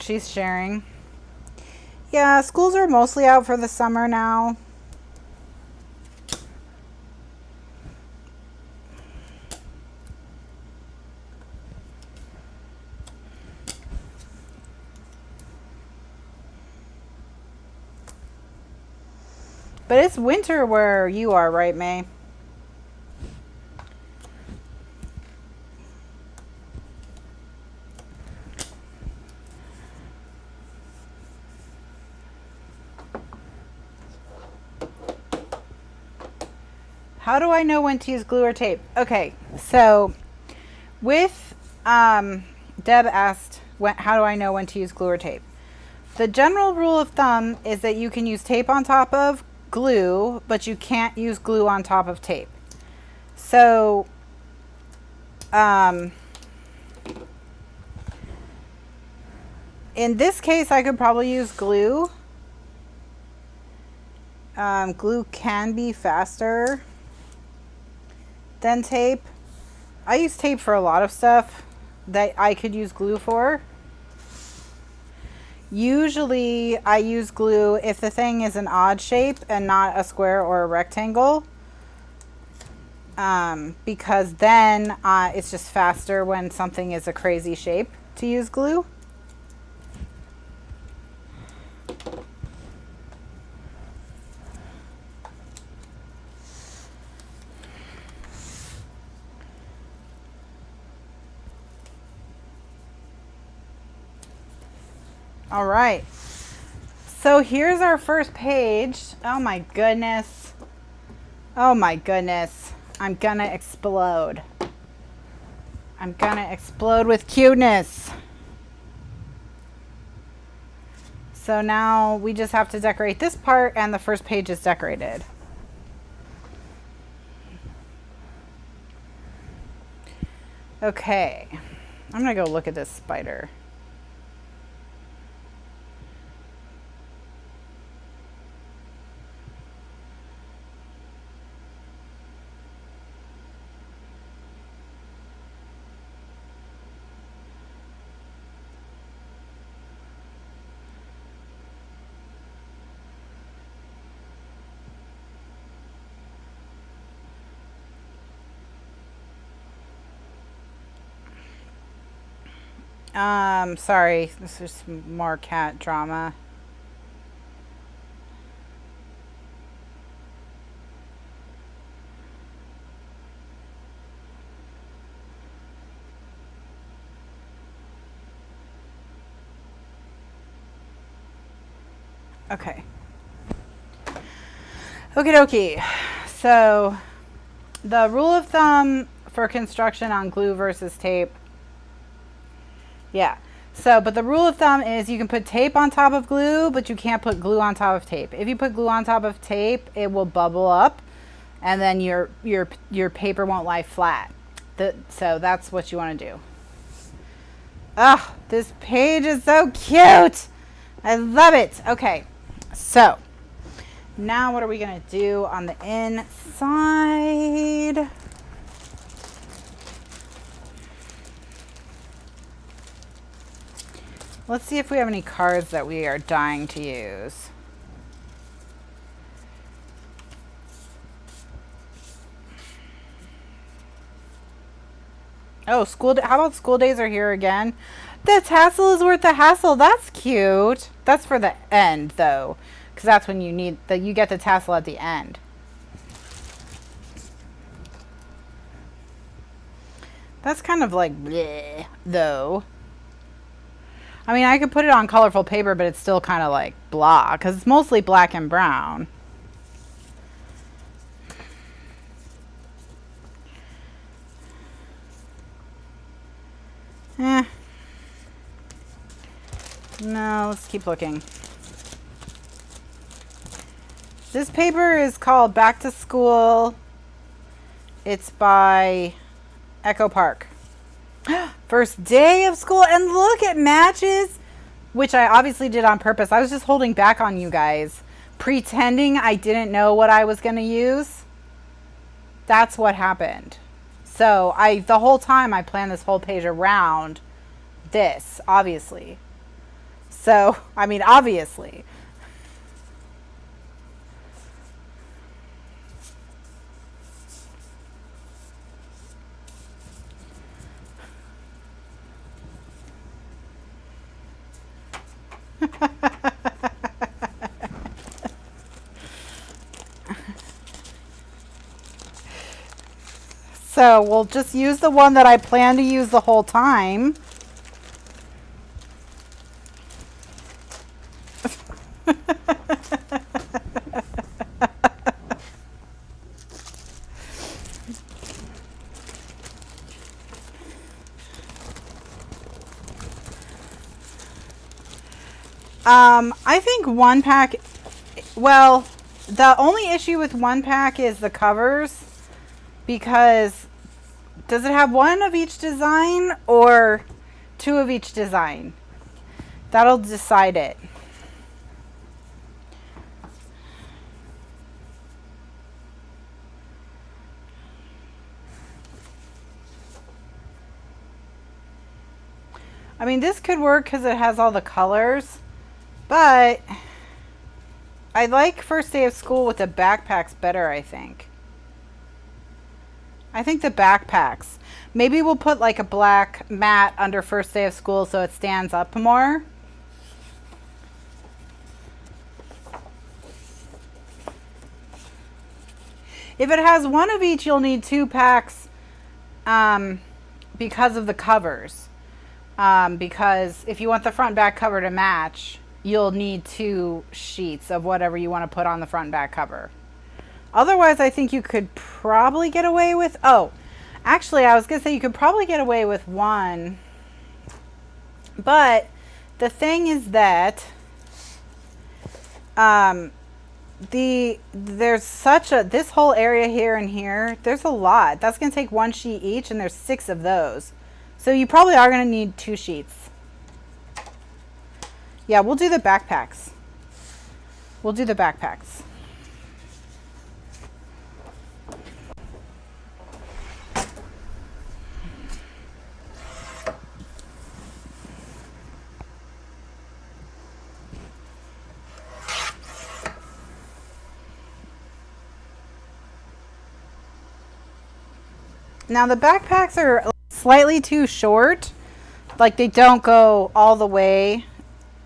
She's sharing. Yeah, schools are mostly out for the summer now. But it's winter where you are, right, May? How do I know when to use glue or tape? Okay, so with Deb asked, how do I know when to use glue or tape? The general rule of thumb is that you can use tape on top of glue, but you can't use glue on top of tape. So in this case, I could probably use glue. Glue can be faster than tape. I use tape for a lot of stuff that I could use glue for. Usually I use glue if the thing is an odd shape and not a square or a rectangle, because then it's just faster when something is a crazy shape to use glue. All right, so here's our first page. Oh my goodness. Oh my goodness. I'm gonna explode. I'm gonna explode with cuteness. So now we just have to decorate this part and the first page is decorated. Okay, I'm gonna go look at this spider. Sorry, this is more cat drama. Okay. Okie dokie. So the rule of thumb for construction on glue versus tape. Yeah. So, but the rule of thumb is you can put tape on top of glue, but you can't put glue on top of tape. If you put glue on top of tape, it will bubble up and then your paper won't lie flat. So that's what you want to do. Oh, this page is so cute. I love it. Okay. So now what are we going to do on the inside? Let's see if we have any cards that we are dying to use. Oh, how about school days are here again? The tassel is worth the hassle. That's cute. That's for the end though, because that's when you get the tassel at the end. That's kind of like bleh, though. I mean, I could put it on colorful paper, but it's still kind of like blah, because it's mostly black and brown. Eh. No, let's keep looking. This paper is called Back to School. It's by Echo Park. First day of school, and look, it matches, which I obviously did on purpose. I was just holding back on you guys, pretending I didn't know what I was going to use. That's what happened. So the whole time I planned this whole page around this, obviously. So, I mean, obviously. So we'll just use the one that I plan to use the whole time. I think one pack, well, the only issue with one pack is the covers, because does it have one of each design or two of each design? That'll decide it. I mean, this could work because it has all the colors, but I like first day of school with the backpacks better, I think. I think the backpacks. Maybe we'll put like a black mat under first day of school so it stands up more. If it has one of each, you'll need two packs because of the covers. Because if you want the front and back cover to match, you'll need two sheets of whatever you want to put on the front and back cover. Otherwise, I think you could probably get away with, oh, actually, I was going to say you could probably get away with one. But the thing is that there's such a, this whole area here and here, there's a lot. That's going to take one sheet each, and there's 6 of those. So you probably are going to need 2 sheets. Yeah, we'll do the backpacks. We'll do the backpacks. Now the backpacks are slightly too short. Like they don't go all the way.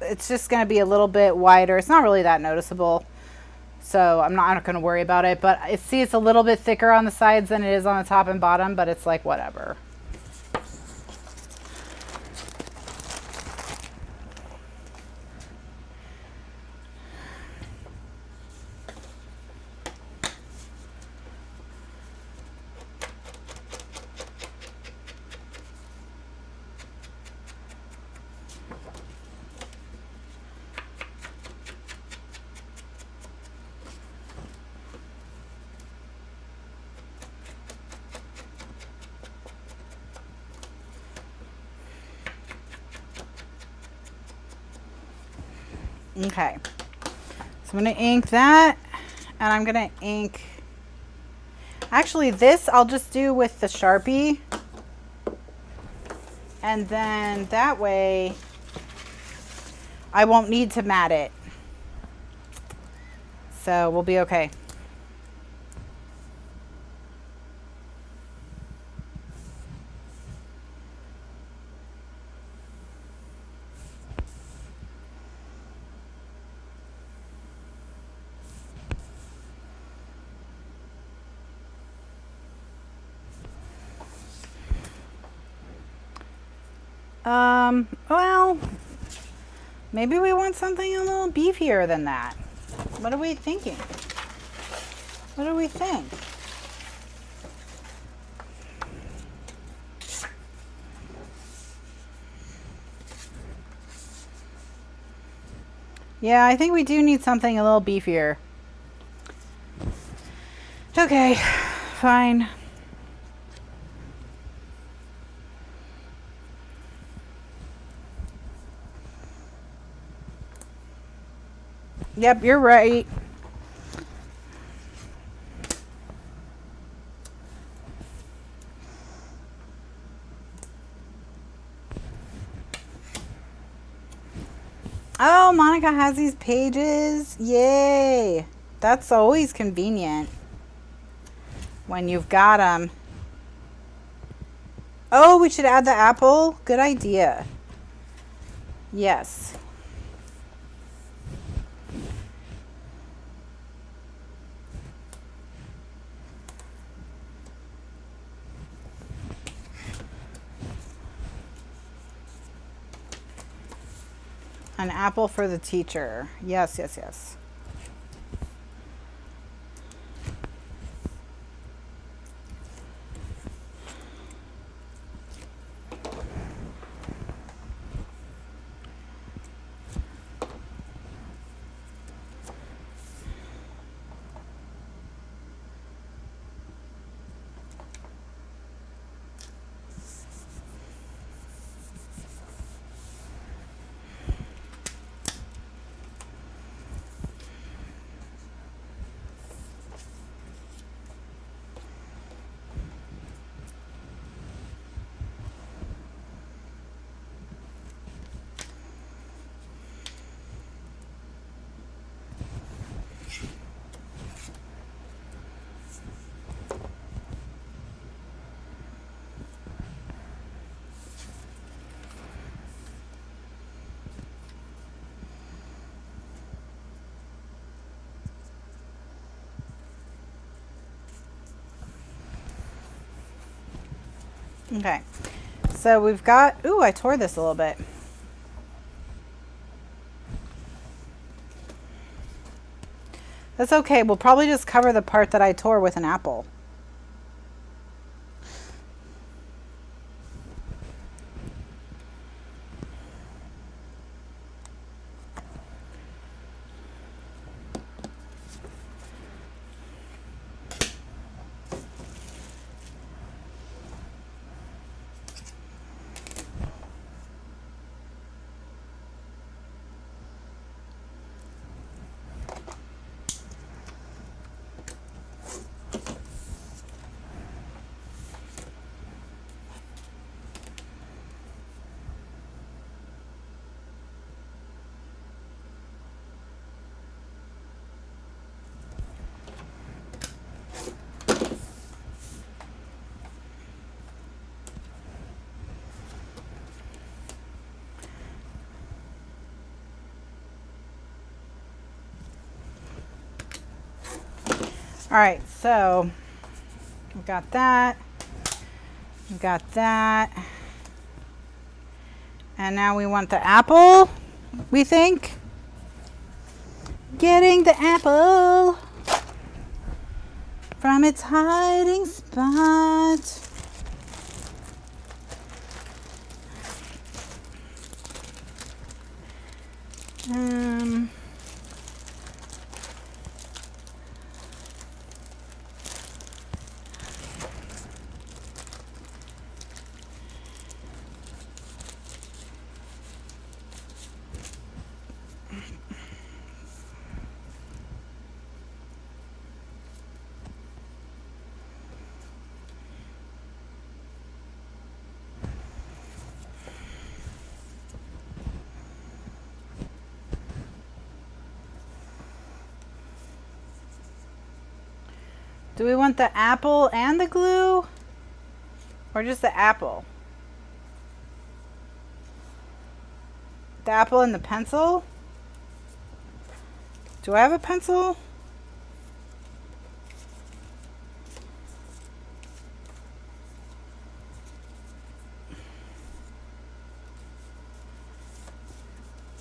It's just going to be a little bit wider. It's not really that noticeable. So I'm not going to worry about it. But see, it's a little bit thicker on the sides than it is on the top and bottom. But it's like whatever. Okay, so I'm going to ink that, and I'm going to ink, actually this I'll just do with the Sharpie, and then that way I won't need to mat it, so we'll be okay. Well, maybe we want something a little beefier than that. What are we thinking? What do we think? Yeah, I think we do need something a little beefier. Okay, fine. Yep, you're right. Oh, Monica has these pages. Yay. That's always convenient when you've got them. Oh, we should add the apple. Good idea. Yes. An apple for the teacher. Yes, yes, yes. Okay, so we've got, ooh, I tore this a little bit. That's okay. We'll probably just cover the part that I tore with an apple. All right, so we've got that. We've got that. And now we want the apple, we think. Getting the apple from its hiding spot. Do we want the apple and the glue? Or just the apple? The apple and the pencil? Do I have a pencil?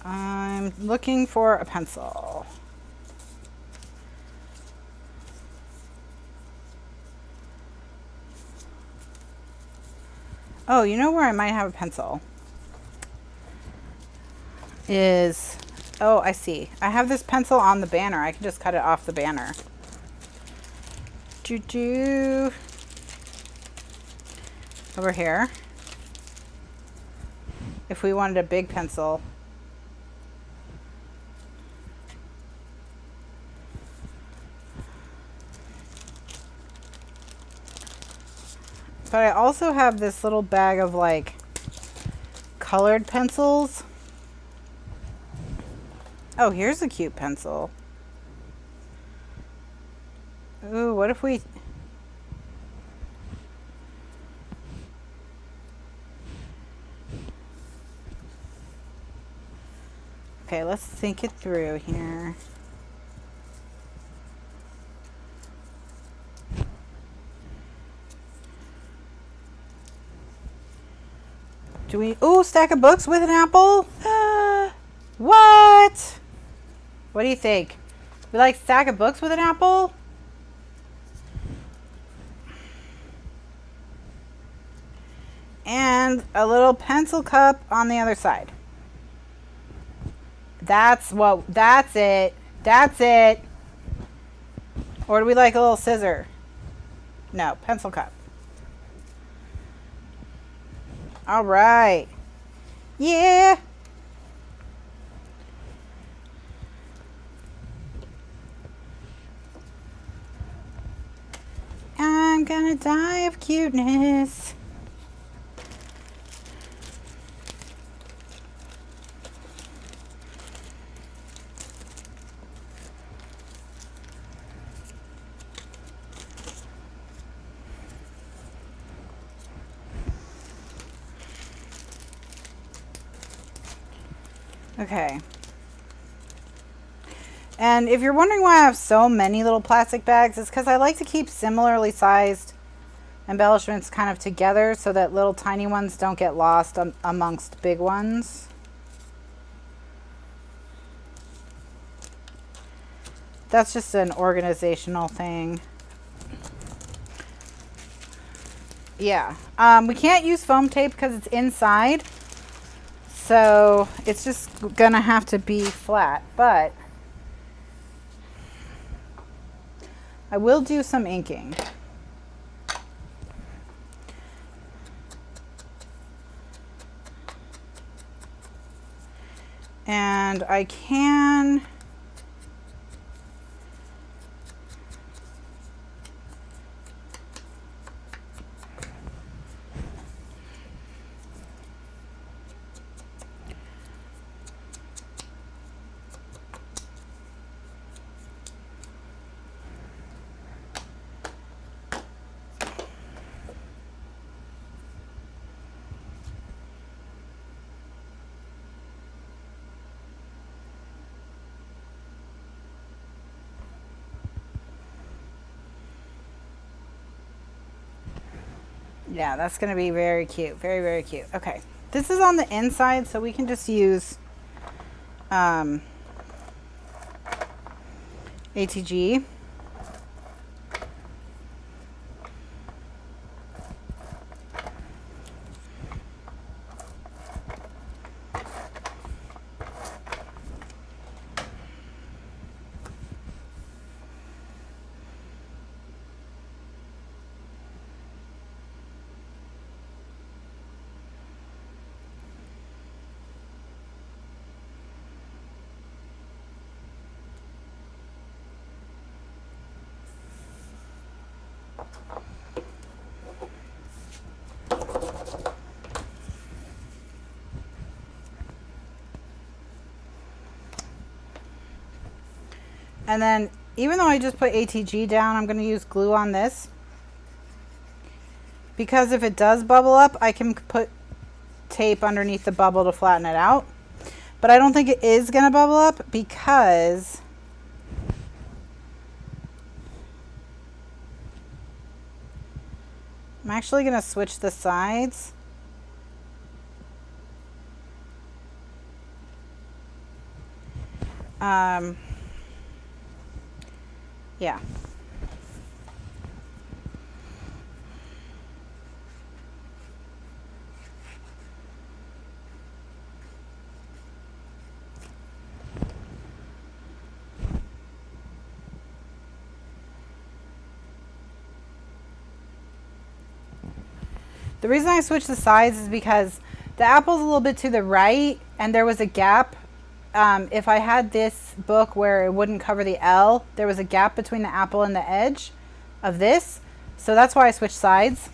I'm looking for a pencil. Oh, you know where I might have a pencil? Is Oh, I see. I have this pencil on the banner. I can just cut it off the banner. Doo-doo. Over here. If we wanted a big pencil. But I also have this little bag of like colored pencils. Oh, here's a cute pencil. Ooh, what if we... Okay, let's think it through here. Do we... Ooh, stack of books with an apple? What? What do you think? We like stack of books with an apple? And a little pencil cup on the other side. That's it. That's it. Or do we like a little scissor? No, pencil cup. All right. Yeah. I'm gonna die of cuteness. Okay. And if you're wondering why I have so many little plastic bags, it's because I like to keep similarly sized embellishments kind of together so that little tiny ones don't get lost amongst big ones. That's just an organizational thing. Yeah. We can't use foam tape because it's inside. So it's just gonna have to be flat, but I will do some inking. And I can yeah, that's going to be very cute. Very, very cute. Okay. This is on the inside, so we can just use ATG. And then, even though I just put ATG down, I'm going to use glue on this. Because if it does bubble up, I can put tape underneath the bubble to flatten it out. But I don't think it is going to bubble up because I'm actually going to switch the sides. Yeah. The reason I switched the sides is because the apple's a little bit to the right and there was a gap. If I had this book where it wouldn't cover the L, there was a gap between the apple and the edge of this. So that's why I switched sides.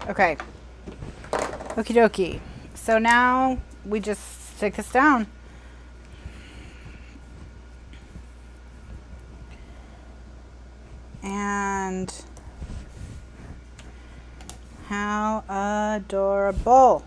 Okay, okie dokie. So now we just stick this down. And how adorable.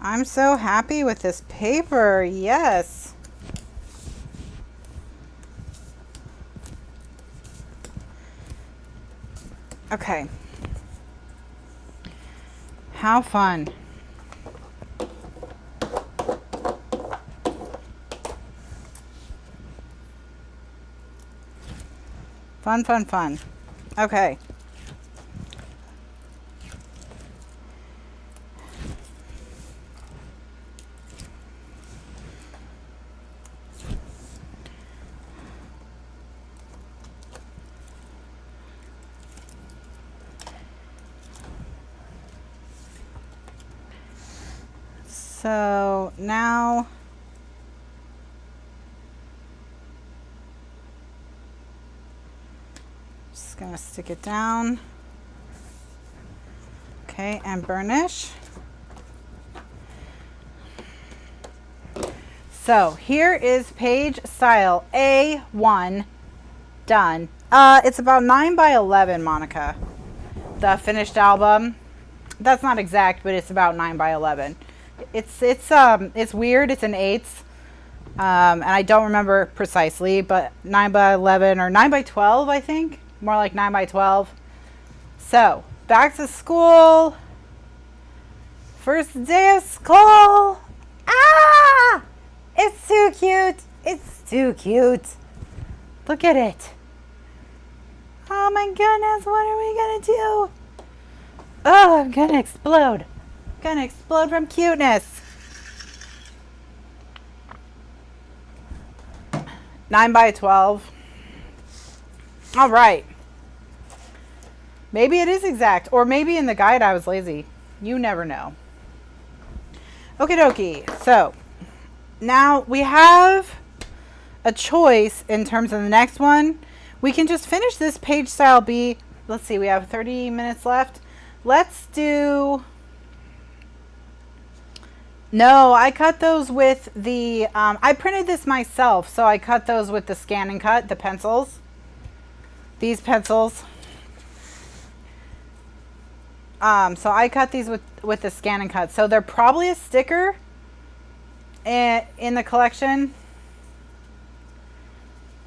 I'm so happy with this paper. Yes. Okay. How fun. Fun, fun, fun. Okay. So now just gonna stick it down. Okay, and burnish. So here is page style A1 done. It's about 9 by 11, Monica. The finished album. That's not exact, but it's about 9 by 11. It's weird. It's an eighth, and I don't remember precisely, but 9 by 11 or 9 by 12, I think. More like 9 by 12. So back to school. First day of school. Ah! It's too cute. It's too cute. Look at it. Oh my goodness, what are we gonna do? Oh, I'm gonna explode. Gonna explode from cuteness. 9 by 12. All right. Maybe it is exact, or maybe in the guide I was lazy. You never know. Okie dokie. So now we have a choice in terms of the next one. We can just finish this page style B. Let's see, we have 30 minutes left. Let's do... No, I cut those with the, I printed this myself, so I cut those with the Scan and Cut, the pencils. These pencils. So I cut these with the Scan and Cut. So they're probably a sticker in the collection.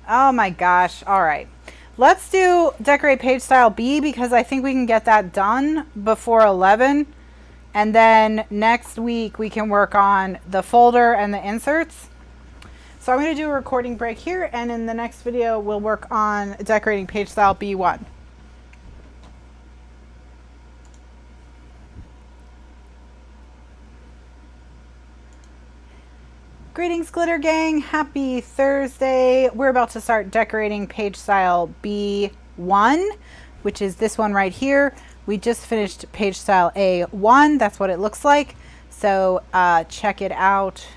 Oh my gosh. All right. Let's do Decorate Page Style B because I think we can get that done before 11. And then next week we can work on the folder and the inserts. So I'm going to do a recording break here, and in the next video we'll work on decorating page style B1. Greetings, Glitter Gang. Happy Thursday. We're about to start decorating page style B1, which is this one right here. We just finished page style A1. That's what it looks like. So check it out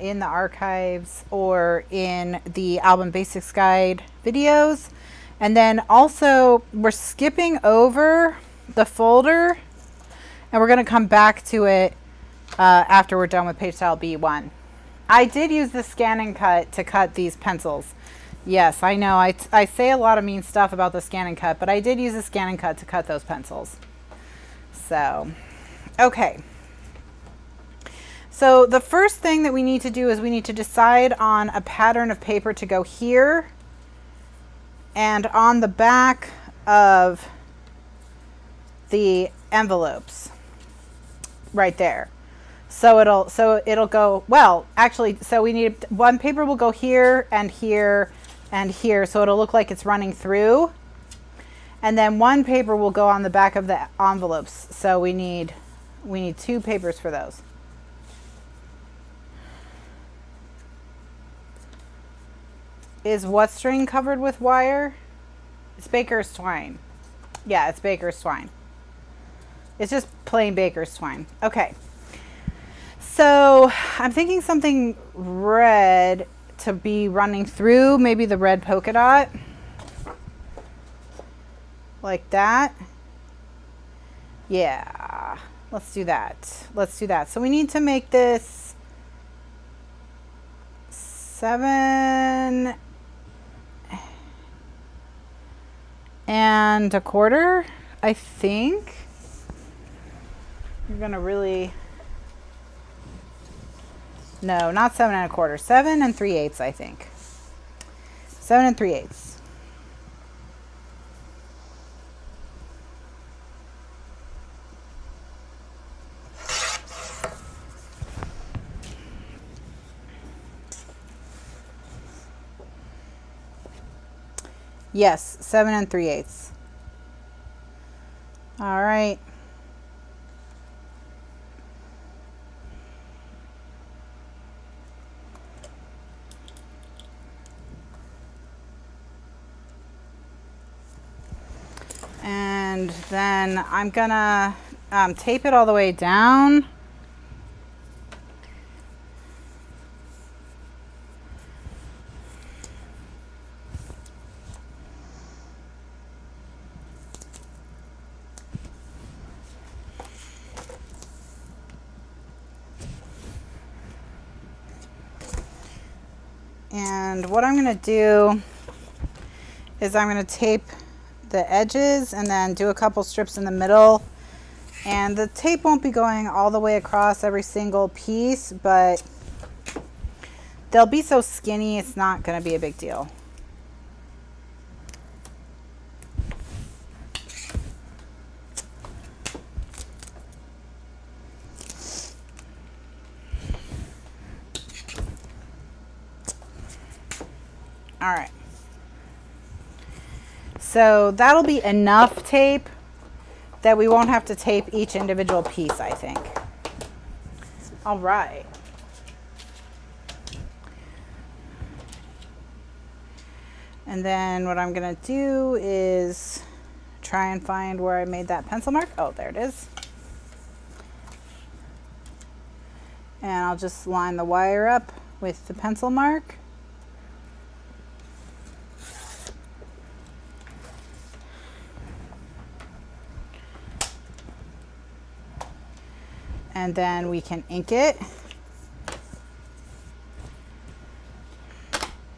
in the archives or in the Album Basics Guide videos. And then also we're skipping over the folder and we're going to come back to it after we're done with page style B1. I did use the Scan and Cut to cut these pencils. Yes, I know. I say a lot of mean stuff about the Scan and Cut, but I did use the Scan and Cut to cut those pencils. So, okay. So the first thing that we need to do is we need to decide on a pattern of paper to go here and on the back of the envelopes right there. So it'll go, well, actually, so we need one paper will go here and here and here, so it'll look like it's running through. And then one paper will go on the back of the envelopes. So we need 2 papers for those. Is what string covered with wire? It's baker's twine. Yeah, it's baker's twine. It's just plain baker's twine. Okay. So I'm thinking something red to be running through, maybe the red polka dot. Like that. Yeah, let's do that. Let's do that. So we need to make this 7 1/4, I think. You're gonna really, no, not 7 1/4, 7 3/8, I think. 7 3/8. Yes, 7 3/8. All right. And then I'm gonna tape it all the way down. And what I'm going to do is I'm going to tape the edges and then do a couple strips in the middle. And the tape won't be going all the way across every single piece, but they'll be so skinny it's not going to be a big deal. All right. So that'll be enough tape that we won't have to tape each individual piece, I think. All right. And then what I'm gonna do is try and find where I made that pencil mark. Oh, there it is. And I'll just line the wire up with the pencil mark. And then we can ink it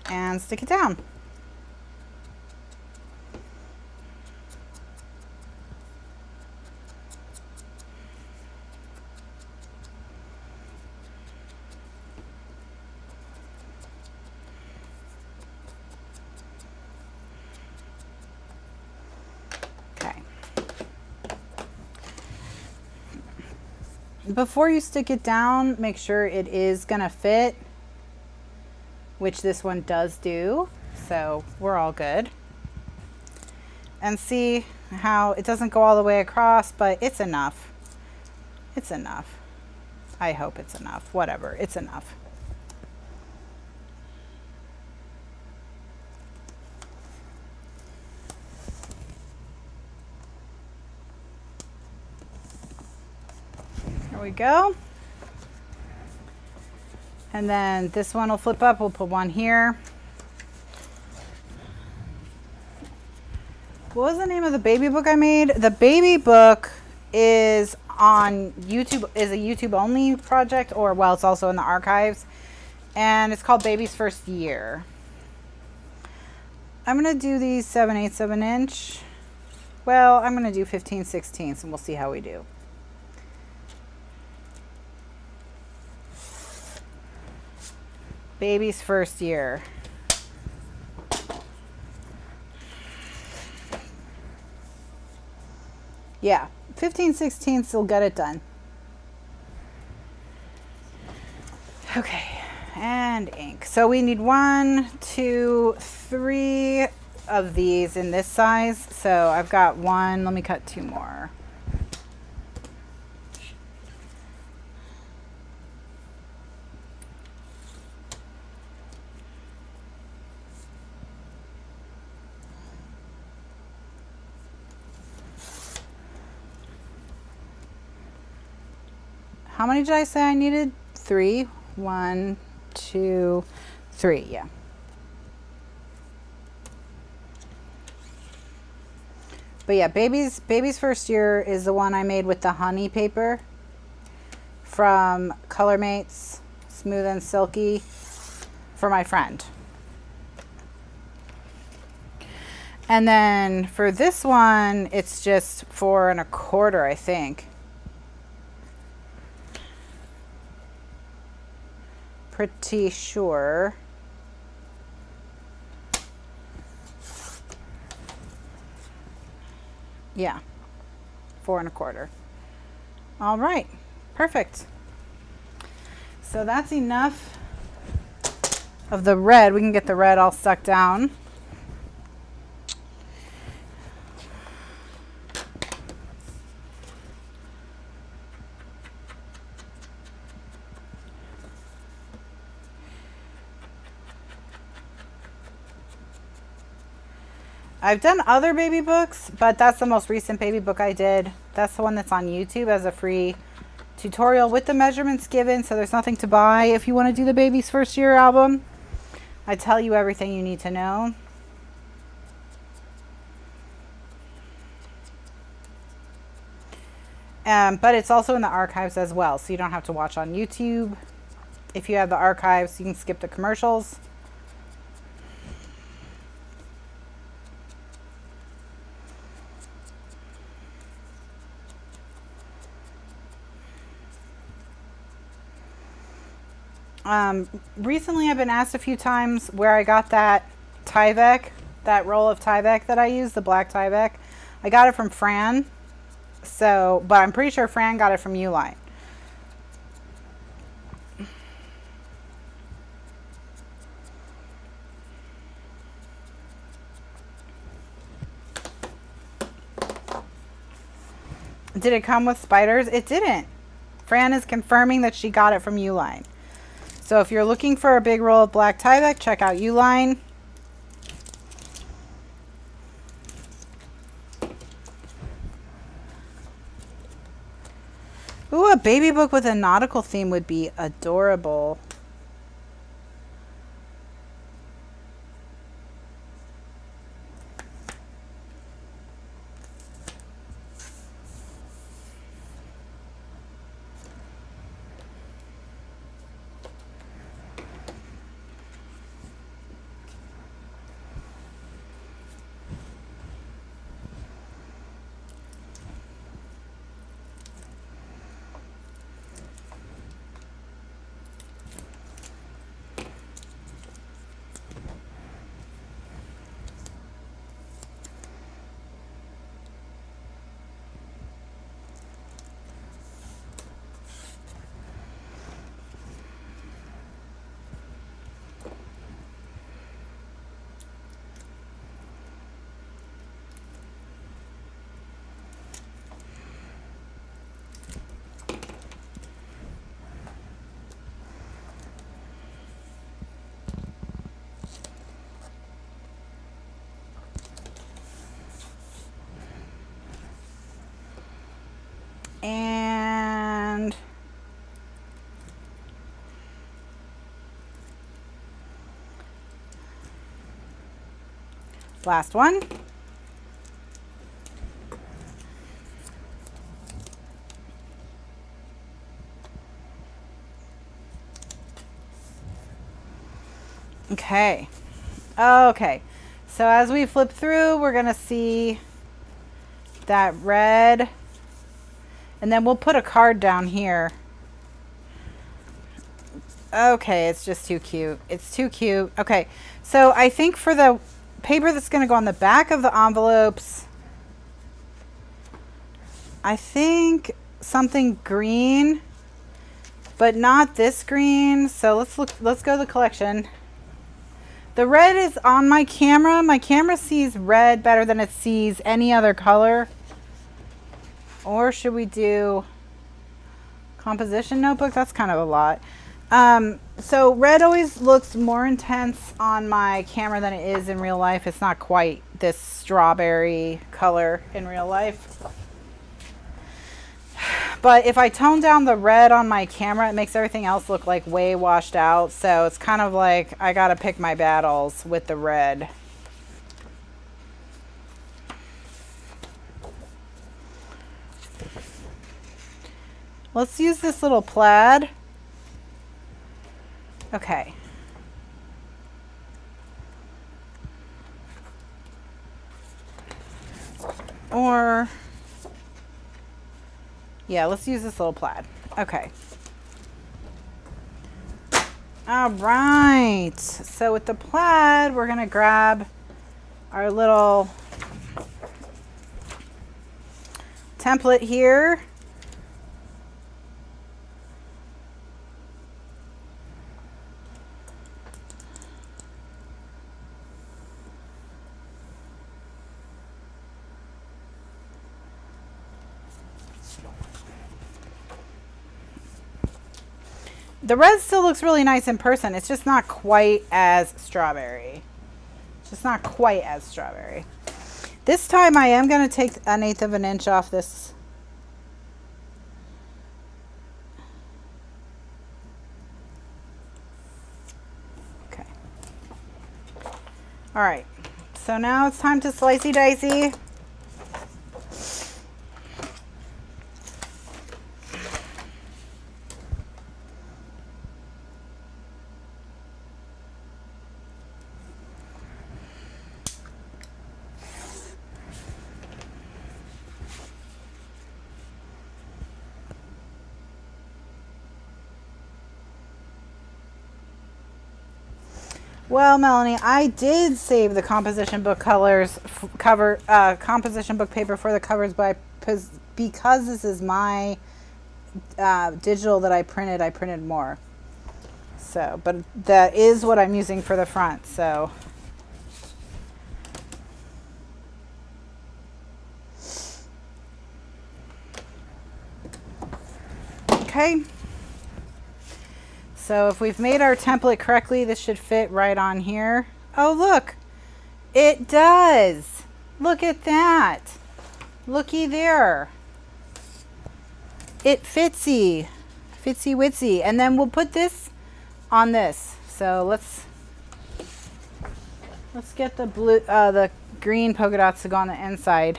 and stick it down. Before you stick it down, make sure it is gonna fit, which this one does do, so we're all good. And see how it doesn't go all the way across, but it's enough. It's enough. I hope it's enough. Whatever, it's enough. There we go. And then this one will flip up. We'll put one here. What was the name of the baby book I made? The baby book is on YouTube, is a YouTube only project, or well, it's also in the archives. And it's called Baby's First Year. I'm gonna do these 7/8 of an inch. Well, I'm gonna do 15/16 and we'll see how we do. Baby's first year. Yeah, 15/16 will get it done. Okay, and ink. So we need 1, 2, 3 of these in this size. So I've got 1. Let me cut 2 more. How many did I say I needed? 3. 1, 2, 3. Yeah. But yeah, baby's first year is the one I made with the honey paper from ColorMates, Smooth and Silky, for my friend. And then for this one, it's just 4 1/4, I think. Pretty sure. Yeah, 4 1/4. All right, perfect. So that's enough of the red. We can get the red all stuck down. I've done other baby books, but that's the most recent baby book I did. That's the one that's on YouTube as a free tutorial with the measurements given, so there's nothing to buy if you want to do the baby's first year album. I tell you everything you need to know. But it's also in the archives as well, so you don't have to watch on YouTube. If you have the archives, you can skip the commercials. Recently I've been asked a few times where I got that Tyvek, that roll of Tyvek that I use, the black Tyvek. I got it from Fran, so, but I'm pretty sure Fran got it from Uline. Did it come with spiders? It didn't. Fran is confirming that she got it from Uline. So if you're looking for a big roll of black Tyvek, check out Uline. Ooh, a baby book with a nautical theme would be adorable. And last one. Okay. Okay. So as we flip through, we're going to see that red. And then we'll put a card down here Okay, it's just too cute. It's too cute. Okay, so I think for the paper that's going to go on the back of the envelopes, I think something green, but not this green. So let's go to the collection. The red is on my camera. My camera sees red better than it sees any other color. Or should we do composition notebook? That's kind of a lot. So red always looks more intense on my camera than it is in real life. It's not quite this strawberry color in real life. But if I tone down the red on my camera, it makes everything else look like way washed out. So it's kind of like I gotta pick my battles with the red. Let's use this little plaid. Okay. Or, yeah, let's use this little plaid. Okay. All right. So with the plaid, we're going to grab our little template here. The red still looks really nice in person. It's just not quite as strawberry. It's just not quite as strawberry. This time I am going to take 1/8 of an inch off this. Okay. All right. So now it's time to slicey dicey. Well, Melanie, I did save the composition book colors composition book paper for the covers, but because this is my digital that I printed more. So, but that is what I'm using for the front. So, okay. So if we've made our template correctly, this should fit right on here. Oh, look, it does. Look at that. Looky there. It fitsy witsy. And then we'll put this on this. So let's get the blue, the green polka dots to go on the inside.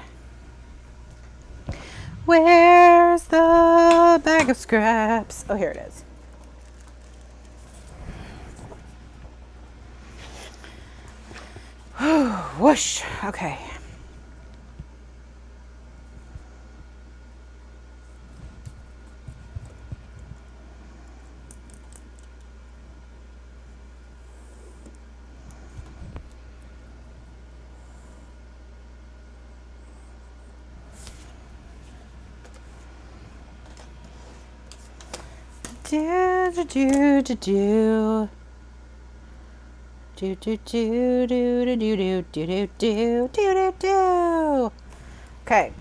Where's the bag of scraps? Oh, here it is. Whoosh. Okay. Do do do do do. Do do do do do do do do do do do do. Okay.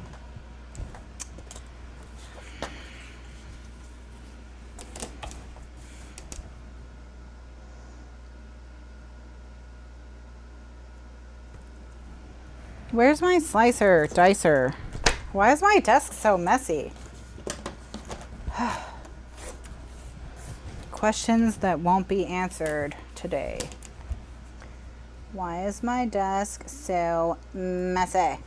Where's my dicer? Why is my desk so messy? Questions that won't be answered today. Why is my desk so messy?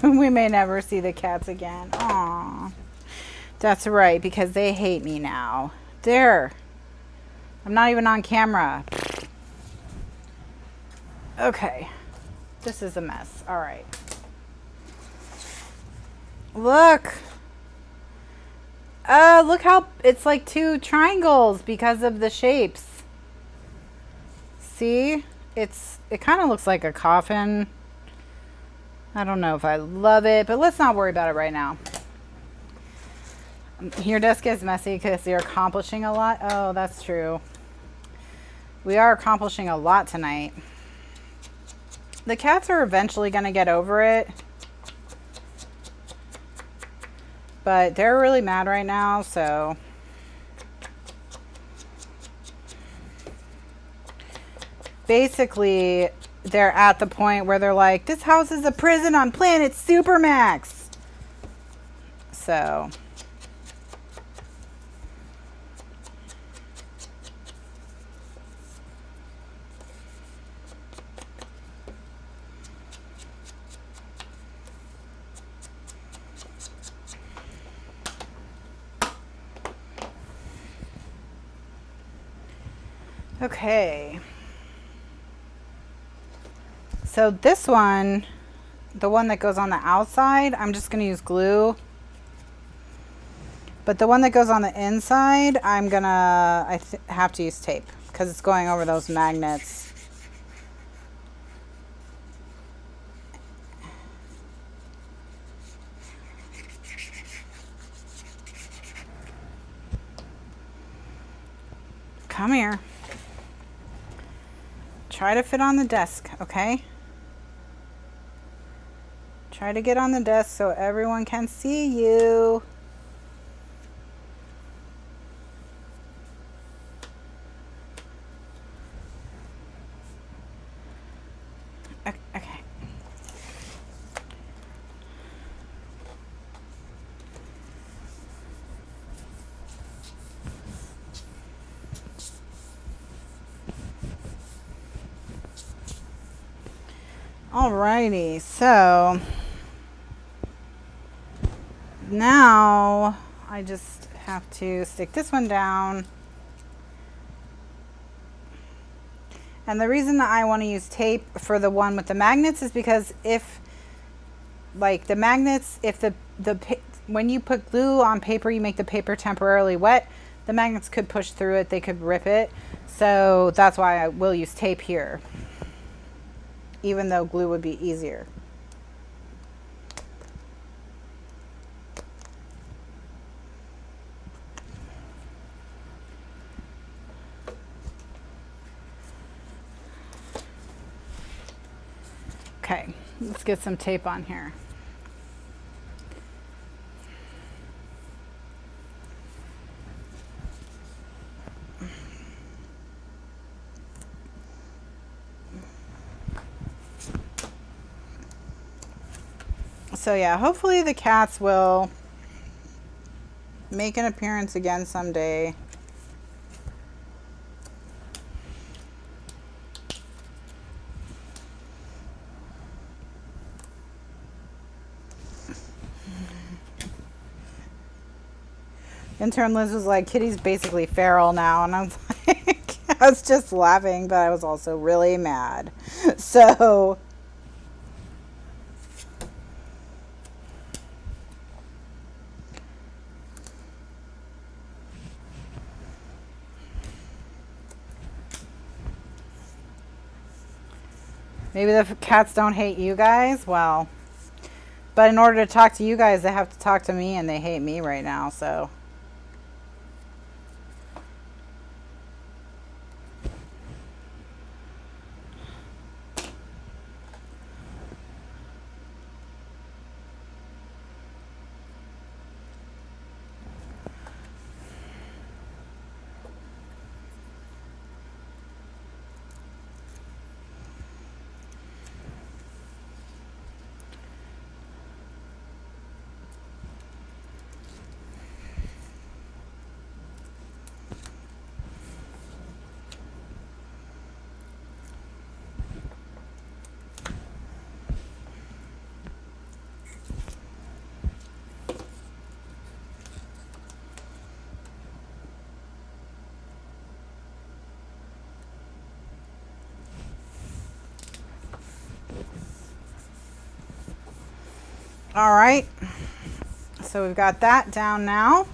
We may never see the cats again. Aww. That's right, because they hate me now. There. I'm not even on camera. Okay. This is a mess. All right. Look. Look how it's like two triangles because of the shapes. See? It kind of looks like a coffin. I don't know if I love it, but let's not worry about it right now. Your desk is messy because you're accomplishing a lot. Oh, that's true. We are accomplishing a lot tonight. The cats are eventually going to get over it. But they're really mad right now, so. Basically, they're at the point where they're like, this house is a prison on planet Supermax. So. Okay. So this one, the one that goes on the outside, I'm just going to use glue. But the one that goes on the inside, I'm going to, I have to use tape because it's going over those magnets. Come here. Try to fit on the desk, okay? Try to get on the desk so everyone can see you. Okay. Alrighty, so now I just have to stick this one down. And the reason that I want to use tape for the one with the magnets is because if, like the magnets, if when you put glue on paper, you make the paper temporarily wet, the magnets could push through it, they could rip it. So that's why I will use tape here, even though glue would be easier. Okay, let's get some tape on here. So yeah, hopefully the cats will make an appearance again someday. Intern Liz was like, Kitty's basically feral now. And I was like, I was just laughing, but I was also really mad. So maybe the cats don't hate you guys. Well, but in order to talk to you guys, they have to talk to me, and they hate me right now, so. All right, so we've got that down now.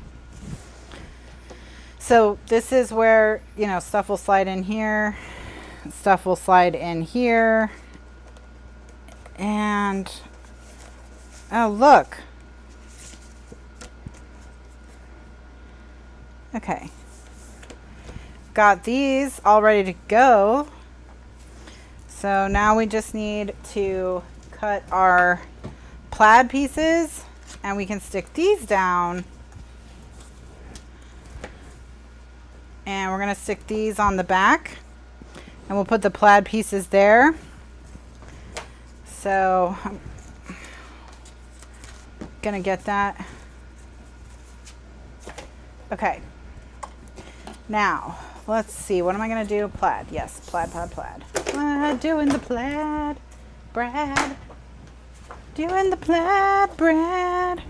So this is where, you know, stuff will slide in here, stuff will slide in here, and oh, look. Okay. Got these all ready to go. So now we just need to cut our plaid pieces, and we can stick these down. And we're going to stick these on the back, and we'll put the plaid pieces there. So I'm going to get that. Okay. Now, let's see. What am I going to do? Plaid. Yes, plaid, plaid, plaid. Doing the plaid, Brad. Doing the plaid, Brad.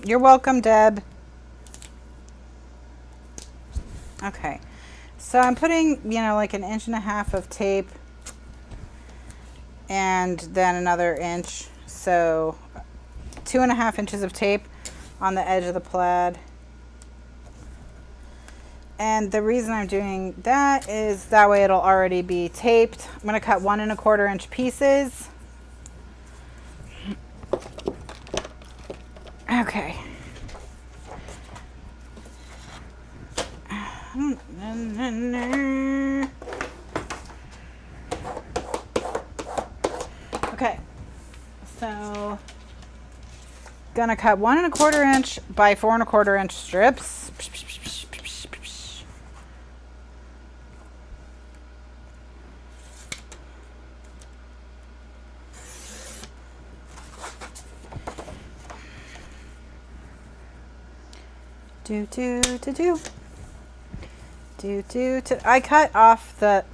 You're welcome, Deb. Okay, so I'm putting, you know, like 1.5 inches of tape and then another inch. So 2.5 inches of tape on the edge of the plaid. And the reason I'm doing that is that way it'll already be taped. I'm going to cut 1 1/4 inch pieces. Okay. Okay. So, gonna cut 1 1/4 inch by 4 1/4 inch strips. I cut off the.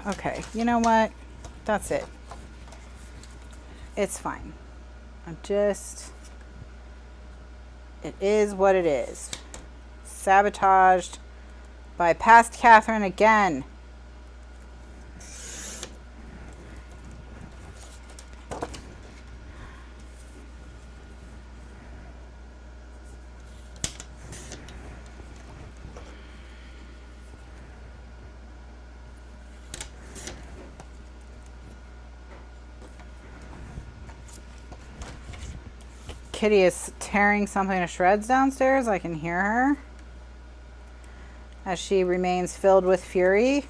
Okay, you know what? That's it. It's fine. It is what it is. Sabotaged by past Kathryn again. Kitty is tearing something to shreds downstairs. I can hear her as she remains filled with fury.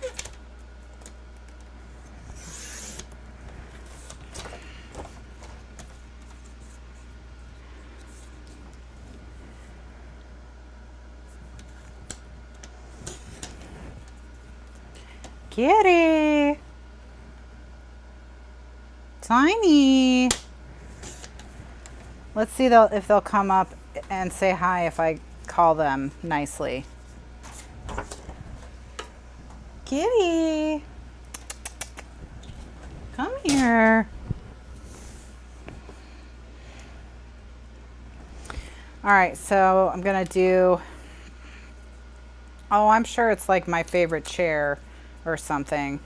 Kitty! Tiny! Let's see if they'll come up and say hi if I call them nicely. Kitty! Come here. All right, so I'm gonna do, oh, I'm sure it's like my favorite chair or something.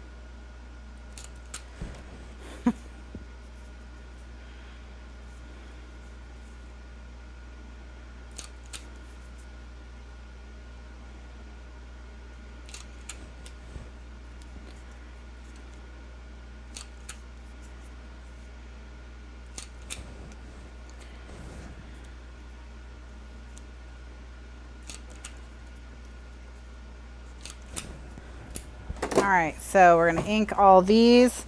All right, so we're going to ink all these.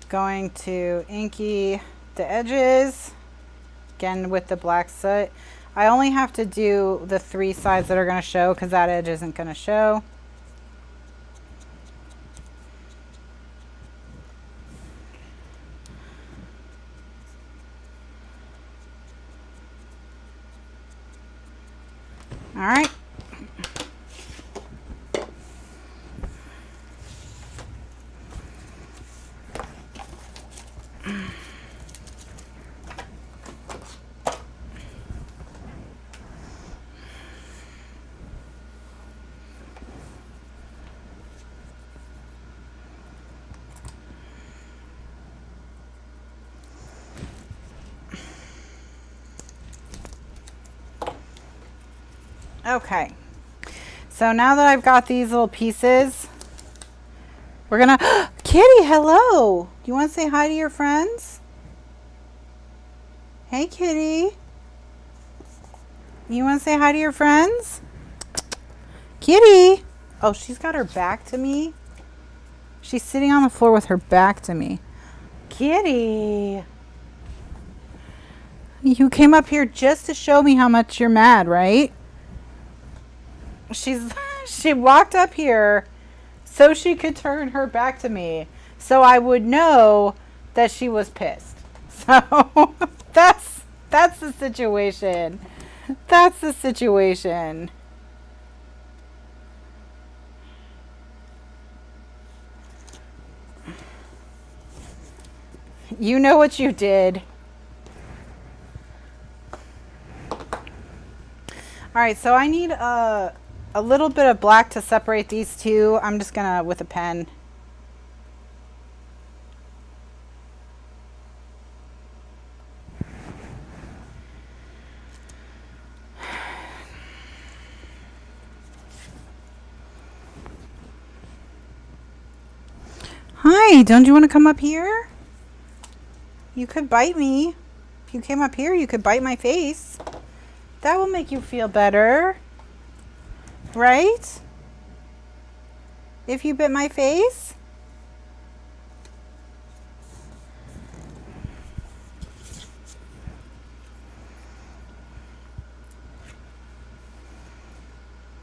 Going to inky the edges again with the black soot. I only have to do the 3 sides that are going to show because that edge isn't going to show. All right. Okay, so now that I've got these little pieces, we're gonna, Kitty, hello. Do you want to say hi to your friends? Hey, Kitty. You want to say hi to your friends? Kitty. Oh, she's got her back to me. She's sitting on the floor with her back to me. Kitty. You came up here just to show me how much you're mad, right? She walked up here so she could turn her back to me so I would know that she was pissed. So that's the situation. That's the situation. You know what you did. All right, so I need a little bit of black to separate these two. I'm just gonna, with a pen. Hi, don't you want to come up here? You could bite me. If you came up here, you could bite my face. That will make you feel better. Right? If you bit my face?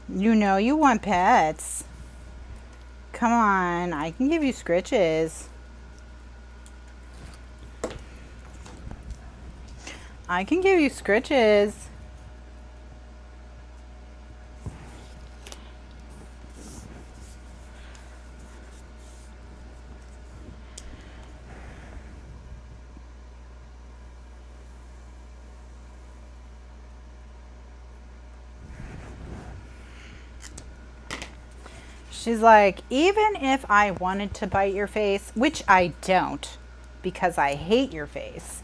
You know you want pets. Come on, I can give you scritches. I can give you scritches. She's like, even if I wanted to bite your face, which I don't, because I hate your face,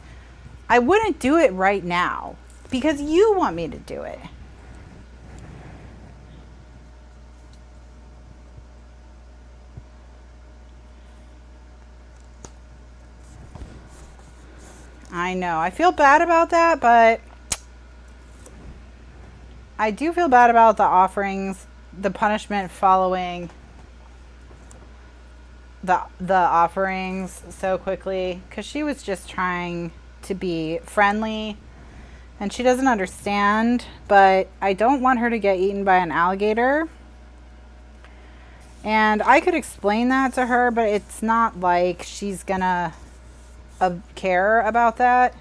I wouldn't do it right now because you want me to do it. I know. I feel bad about that, but I do feel bad about the offerings, the punishment following the offerings so quickly, because she was just trying to be friendly and she doesn't understand, but I don't want her to get eaten by an alligator. And I could explain that to her, but it's not like she's gonna care about that.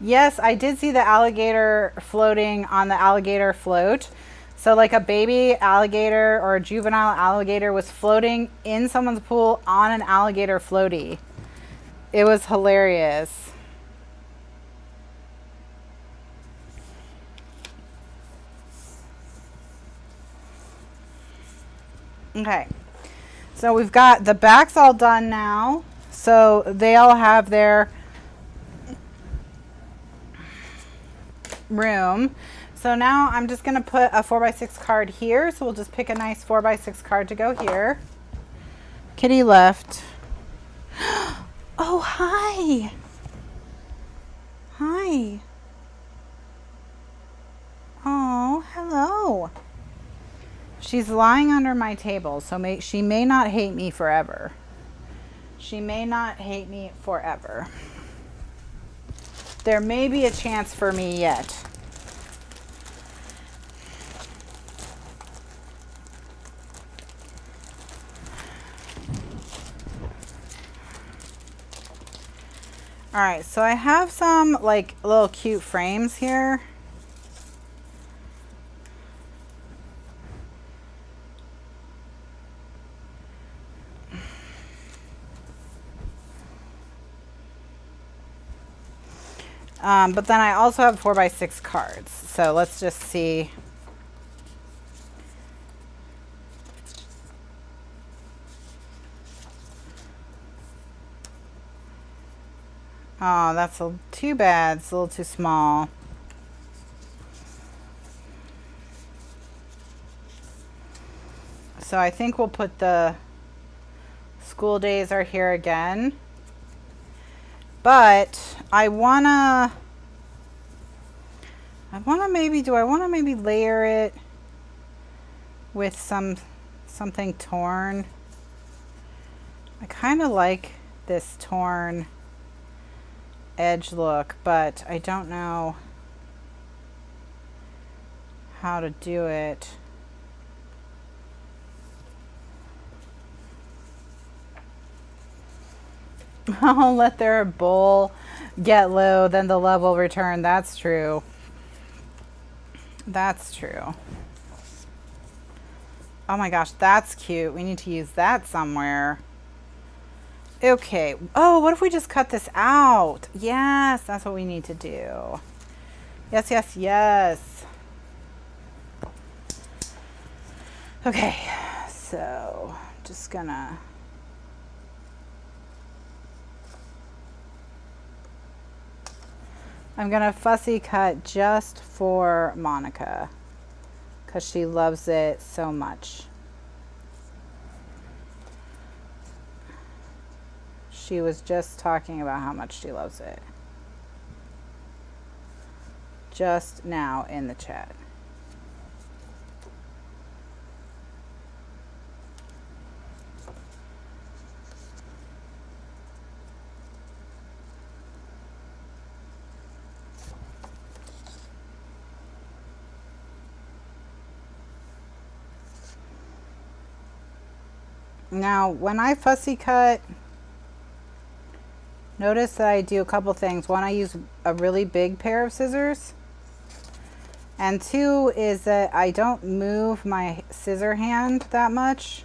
Yes, I did see the alligator floating on the alligator float. So like a baby alligator or a juvenile alligator was floating in someone's pool on an alligator floaty. It was hilarious. Okay, so we've got the backs all done now. So they all have their room. So now I'm just going to put a 4x6 card here. So we'll just pick a nice 4x6 card to go here. Kitty left. Oh, hi. Hi. Oh, hello. She's lying under my table, so she may not hate me forever. She may not hate me forever. There may be a chance for me yet. All right, so I have some like little cute frames here. But then I also have 4x6 cards. So let's just see. Oh, that's too bad. It's a little too small. So I think we'll put the school days are here again. But I wanna maybe layer it with something torn. I kind of like this torn edge look, but I don't know how to do it. I'll let their bowl get low, then the love will return. That's true. That's true. Oh my gosh, that's cute. We need to use that somewhere. Okay. Oh, what if we just cut this out? Yes, that's what we need to do. Yes, yes, yes. Okay, so just gonna... I'm gonna fussy cut just for Monica because she loves it so much. She was just talking about how much she loves it. Just now in the chat. Now, when I fussy cut, notice that I do a couple things. One, I use a really big pair of scissors. And two is that I don't move my scissor hand that much.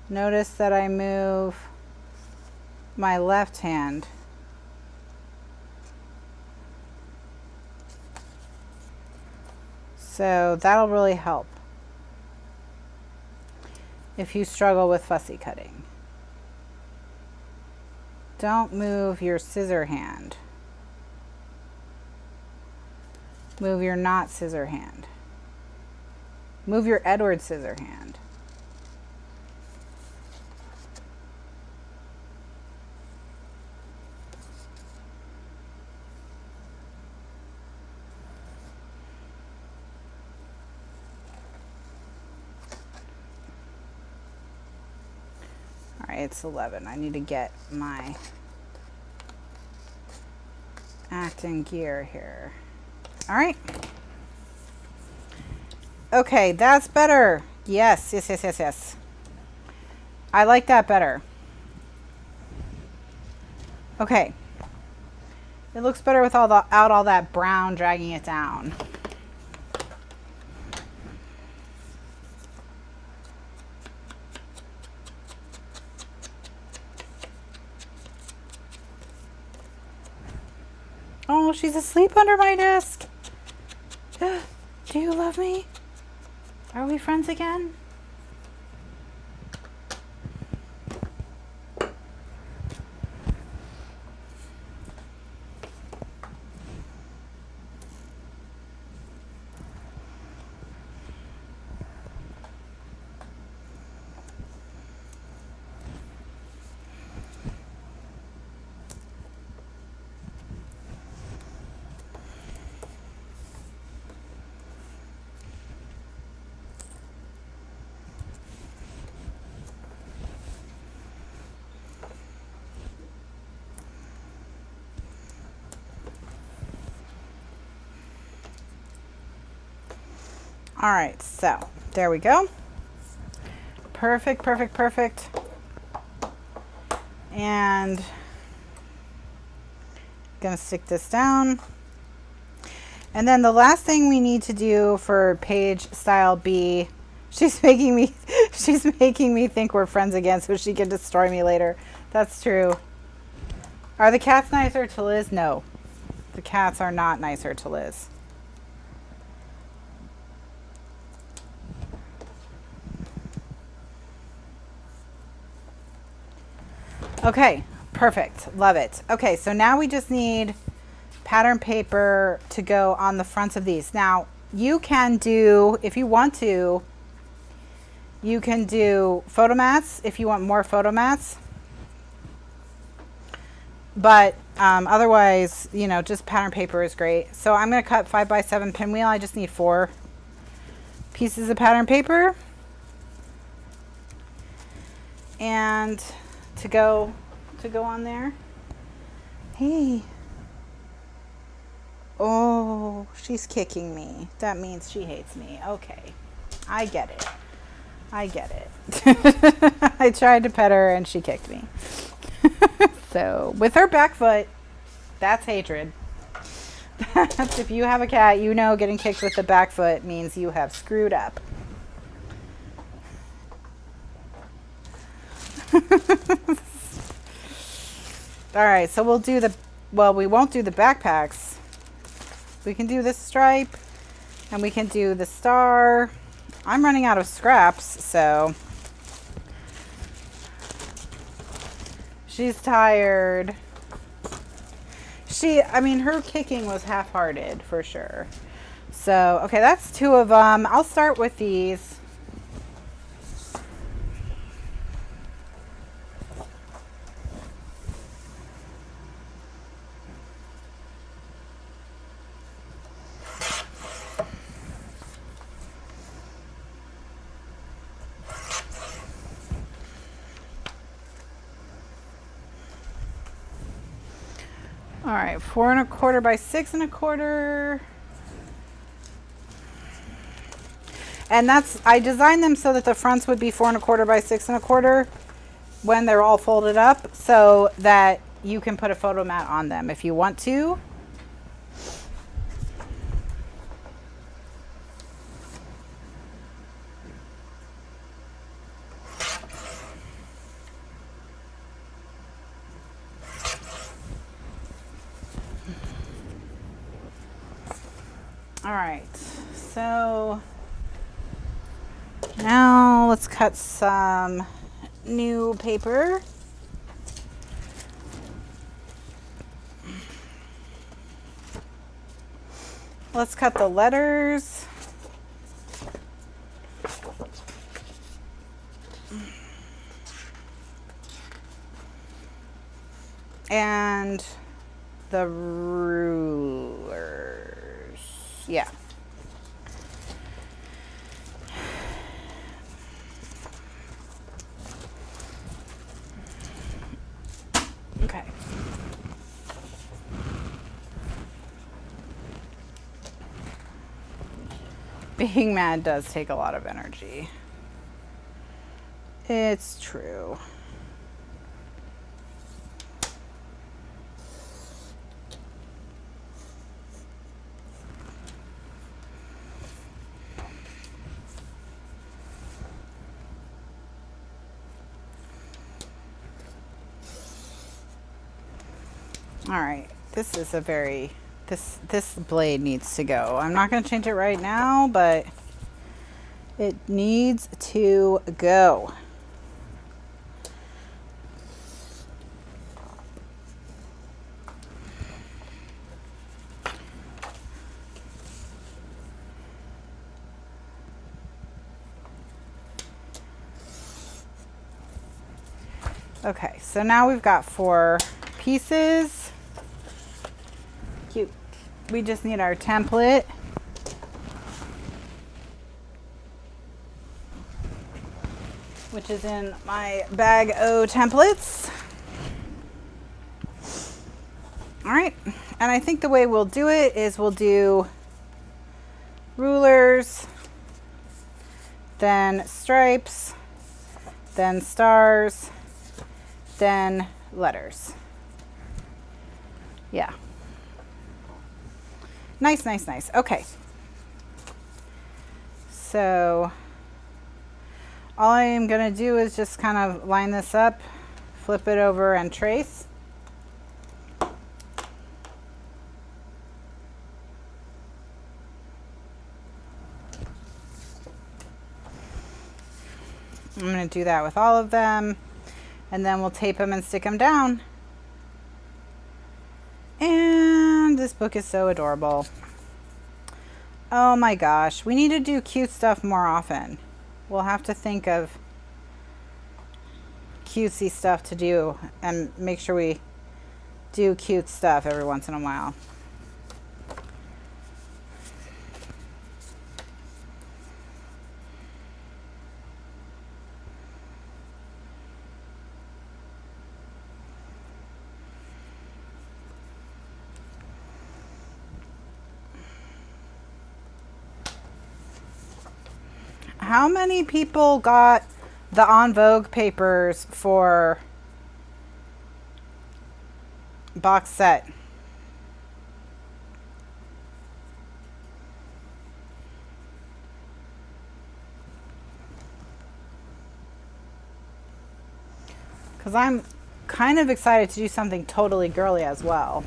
Notice that I move my left hand. So that'll really help if you struggle with fussy cutting. Don't move your scissor hand. Move your not scissor hand. Move your Edward scissor hand. All right, it's 11. I need to get my act in gear here. All right. Okay, that's better. Yes, yes, yes, yes, yes. I like that better. Okay. It looks better with all that brown dragging it down. Oh, she's asleep under my desk. Do you love me? Are we friends again? All right, so there we go. Perfect, perfect, perfect. And gonna stick this down. And then the last thing we need to do for page style B, she's making me think we're friends again so she can destroy me later. That's true. Are the cats nicer to Liz? No. The cats are not nicer to Liz. Okay, perfect. Love it. Okay, so now we just need pattern paper to go on the fronts of these. Now, you can do, if you want to, you can do photo mats if you want more photo mats. But otherwise, you know, just pattern paper is great. So I'm going to cut 5x7 pinwheel. I just need 4 pieces of pattern paper. And to go on there. Hey. Oh, she's kicking me. That means she hates me. Okay. I get it. I get it. I tried to pet her and she kicked me. So, with her back foot, that's hatred. That's, if you have a cat, you know getting kicked with the back foot means you have screwed up. All right, so we'll do the, well, we won't do the backpacks. We can do this stripe and we can do the star. I'm running out of scraps, so she's tired. I mean, her kicking was half-hearted for sure. So, okay, that's 2 of them. I'll start with these. All right, 4 1/4 by 6 1/4. And that's, I designed them so that the fronts would be 4 1/4 by 6 1/4 when they're all folded up, so that you can put a photo mat on them if you want to. All right, so now let's cut some new paper. Let's cut the letters. And the rulers. Yeah. Okay. Being mad does take a lot of energy. It's true. All right, this is a very, this blade needs to go. I'm not going to change it right now, but it needs to go. Okay, so now we've got 4 pieces. Cute. We just need our template. Which is in my bag o' templates. All right, and I think the way we'll do it is we'll do rulers, then stripes, then stars, then letters. Yeah. Nice, nice, nice. Okay. So all I am going to do is just kind of line this up, flip it over and trace. I'm going to do that with all of them, and then we'll tape them and stick them down. And this book is so adorable. Oh my gosh, we need to do cute stuff more often. We'll have to think of cutesy stuff to do and make sure we do cute stuff every once in a while. How many people got the En Vogue papers for box set? Because I'm kind of excited to do something totally girly as well.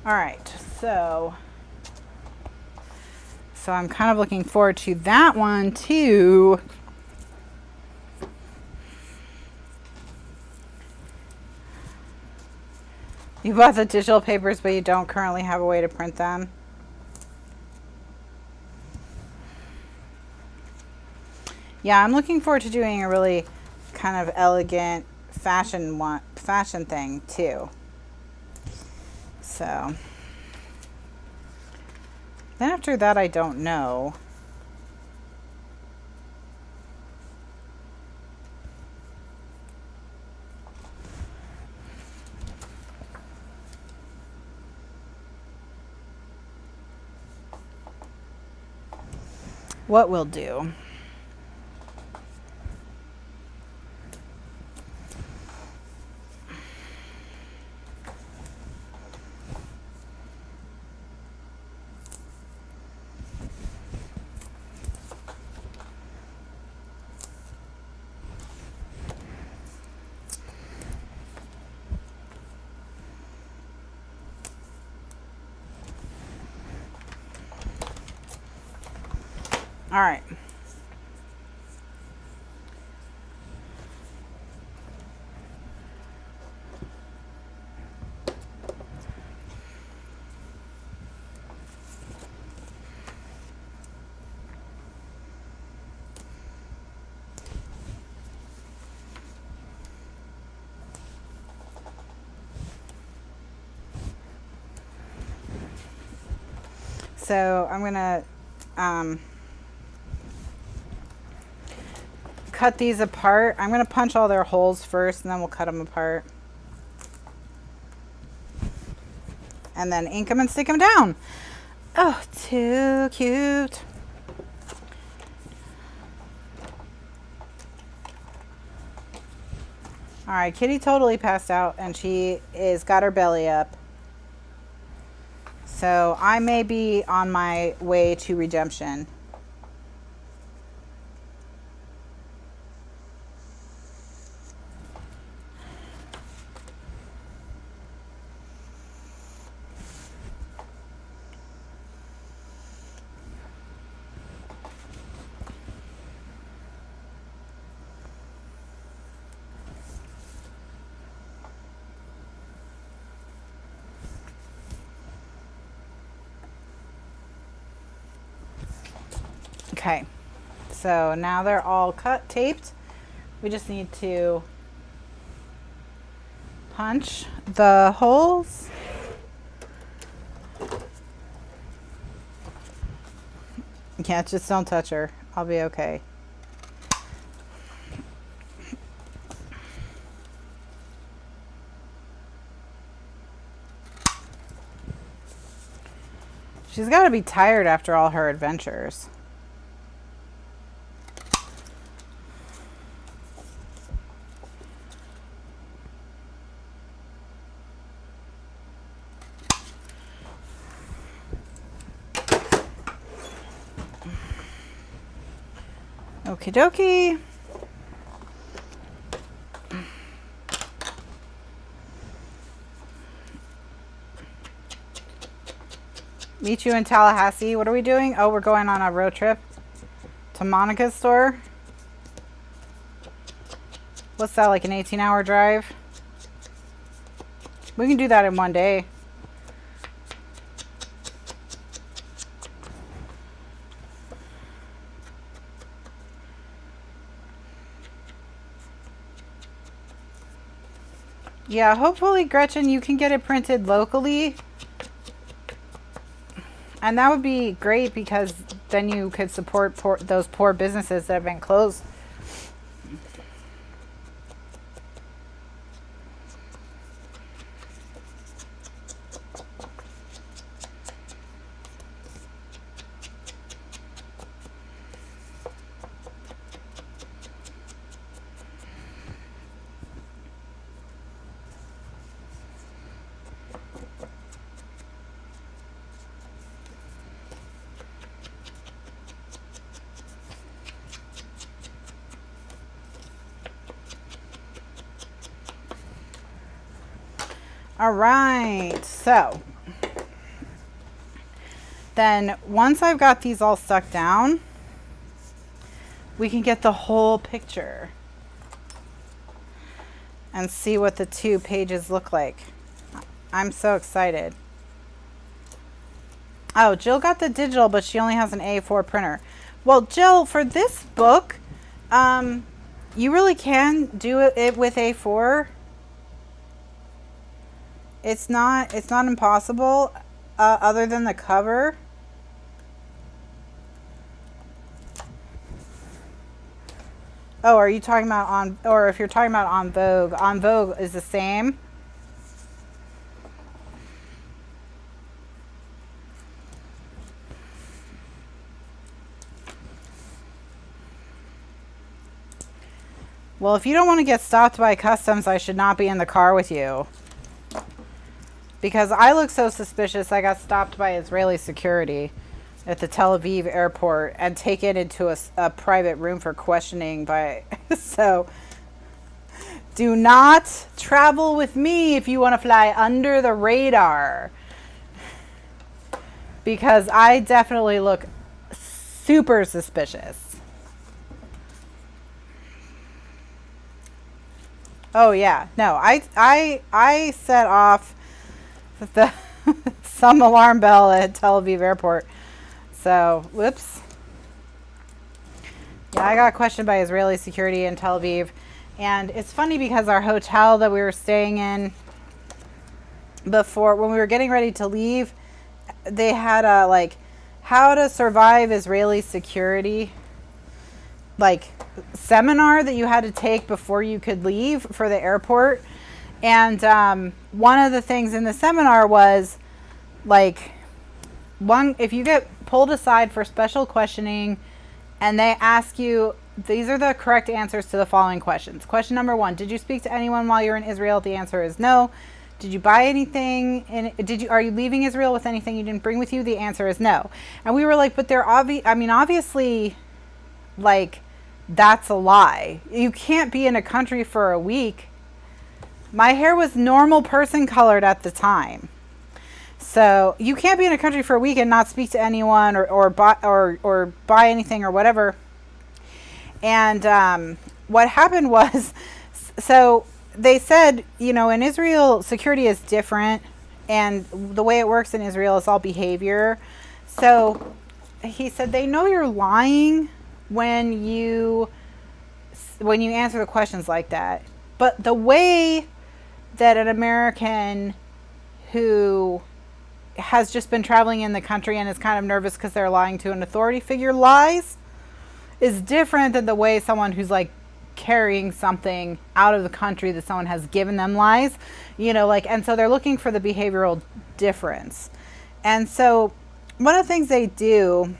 All right, so I'm kind of looking forward to that one too. You bought the digital papers, but you don't currently have a way to print them. Yeah, I'm looking forward to doing a really kind of elegant fashion thing too. So then after that, I don't know. What we'll do. All right. So I'm gonna cut these apart. I'm going to punch all their holes first, and then we'll cut them apart. And then ink them and stick them down. Oh, too cute. All right, Kitty totally passed out, and she is got her belly up. So I may be on my way to redemption. Okay, so now they're all cut, taped. We just need to punch the holes. Yeah, just don't touch her. I'll be okay. She's got to be tired after all her adventures. Okie dokie. Meet you in Tallahassee. What are we doing? Oh, we're going on a road trip to Monica's store. What's that, like an 18-hour drive? We can do that in one day. Yeah, hopefully, Gretchen, you can get it printed locally. And that would be great because then you could support those poor businesses that have been closed. All right, so then once I've got these all stuck down, we can get the whole picture and see what the 2 pages look like. I'm so excited. Oh, Jill got the digital, but she only has an A4 printer. Well, Jill, for this book, you really can do it with A4. It's not impossible, other than the cover. Oh, are you talking about or if you're talking about On Vogue is the same. Well, if you don't want to get stopped by customs, I should not be in the car with you. Because I look so suspicious, I got stopped by Israeli security at the Tel Aviv airport and taken into a private room for questioning by... So, do not travel with me if you want to fly under the radar. Because I definitely look super suspicious. Oh yeah, no, I set off some alarm bell at Tel Aviv airport. So, whoops. Yeah, I got questioned by Israeli security in Tel Aviv. And it's funny because our hotel that we were staying in before, when we were getting ready to leave, they had a, like, how to survive Israeli security, like, seminar that you had to take before you could leave for the airport. And one of the things in the seminar was, like, if you get pulled aside for special questioning and they ask you, these are the correct answers to the following questions. Question number 1, did you speak to anyone while you were in Israel? The answer is no. Did you buy anything? Are you leaving Israel with anything you didn't bring with you? The answer is no. And we were like, but they're obviously, like, that's a lie. You can't be in a country for a week. My hair was normal person colored at the time. So you can't be in a country for a week and not speak to anyone or buy anything or whatever. And what happened was, so they said, you know, in Israel, security is different. And the way it works in Israel is all behavior. So he said, they know you're lying when you answer the questions like that. But the way that an American who has just been traveling in the country and is kind of nervous because they're lying to an authority figure lies is different than the way someone who's like carrying something out of the country that someone has given them lies, you know, like, and so they're looking for the behavioral difference. And so one of the things they do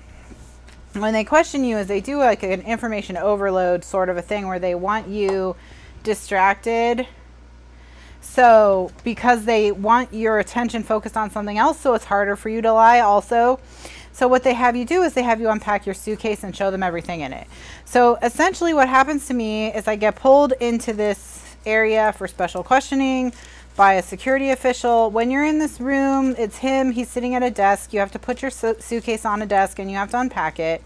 when they question you is they do like an information overload sort of a thing where they want you distracted. So because they want your attention focused on something else, so it's harder for you to lie also. So what they have you do is they have you unpack your suitcase and show them everything in it. So essentially what happens to me is I get pulled into this area for special questioning by a security official. When you're in this room, it's him. He's sitting at a desk. You have to put your suitcase on a desk and you have to unpack it.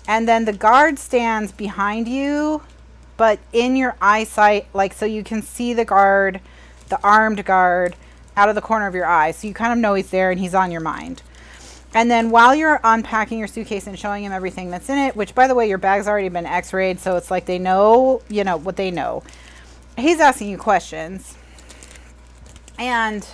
And then the guard stands behind you, but in your eyesight, like so you can see the guard, the armed guard, out of the corner of your eye. So you kind of know he's there and he's on your mind. And then while you're unpacking your suitcase and showing him everything that's in it, which by the way, your bag's already been x-rayed, so it's like they know, you know, what they know. He's asking you questions. And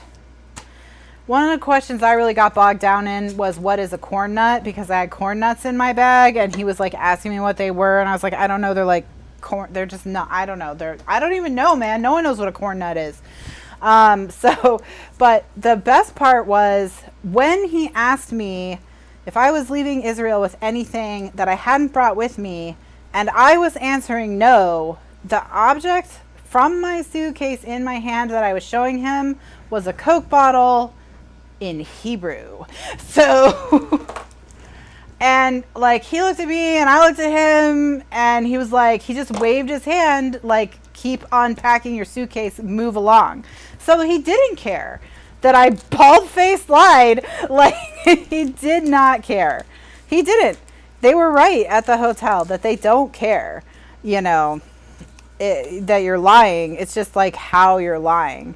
one of the questions I really got bogged down in was, what is a corn nut? Because I had corn nuts in my bag and he was like asking me what they were. And I was like, I don't know. They're like corn. They're just not, I don't know. I don't even know, man. No one knows what a corn nut is. But the best part was when he asked me if I was leaving Israel with anything that I hadn't brought with me, and I was answering no, the object from my suitcase in my hand that I was showing him was a Coke bottle in Hebrew. So, and like he looked at me and I looked at him and he was like, he just waved his hand like, keep unpacking your suitcase, move along. So he didn't care that I bald-faced lied. Like he did not care. He didn't. They were right at the hotel that they don't care, you know, that you're lying. It's just like how you're lying.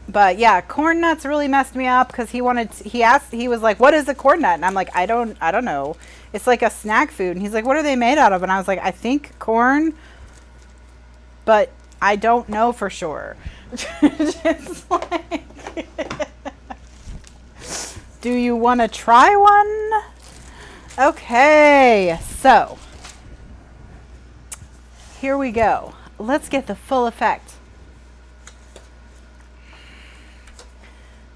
But yeah, corn nuts really messed me up because he was like, what is a corn nut? And I'm like, I don't know. It's like a snack food. And he's like, what are they made out of? And I was like, I think corn, but I don't know for sure. Just like, do you want to try one? Okay, so here we go. Let's get the full effect.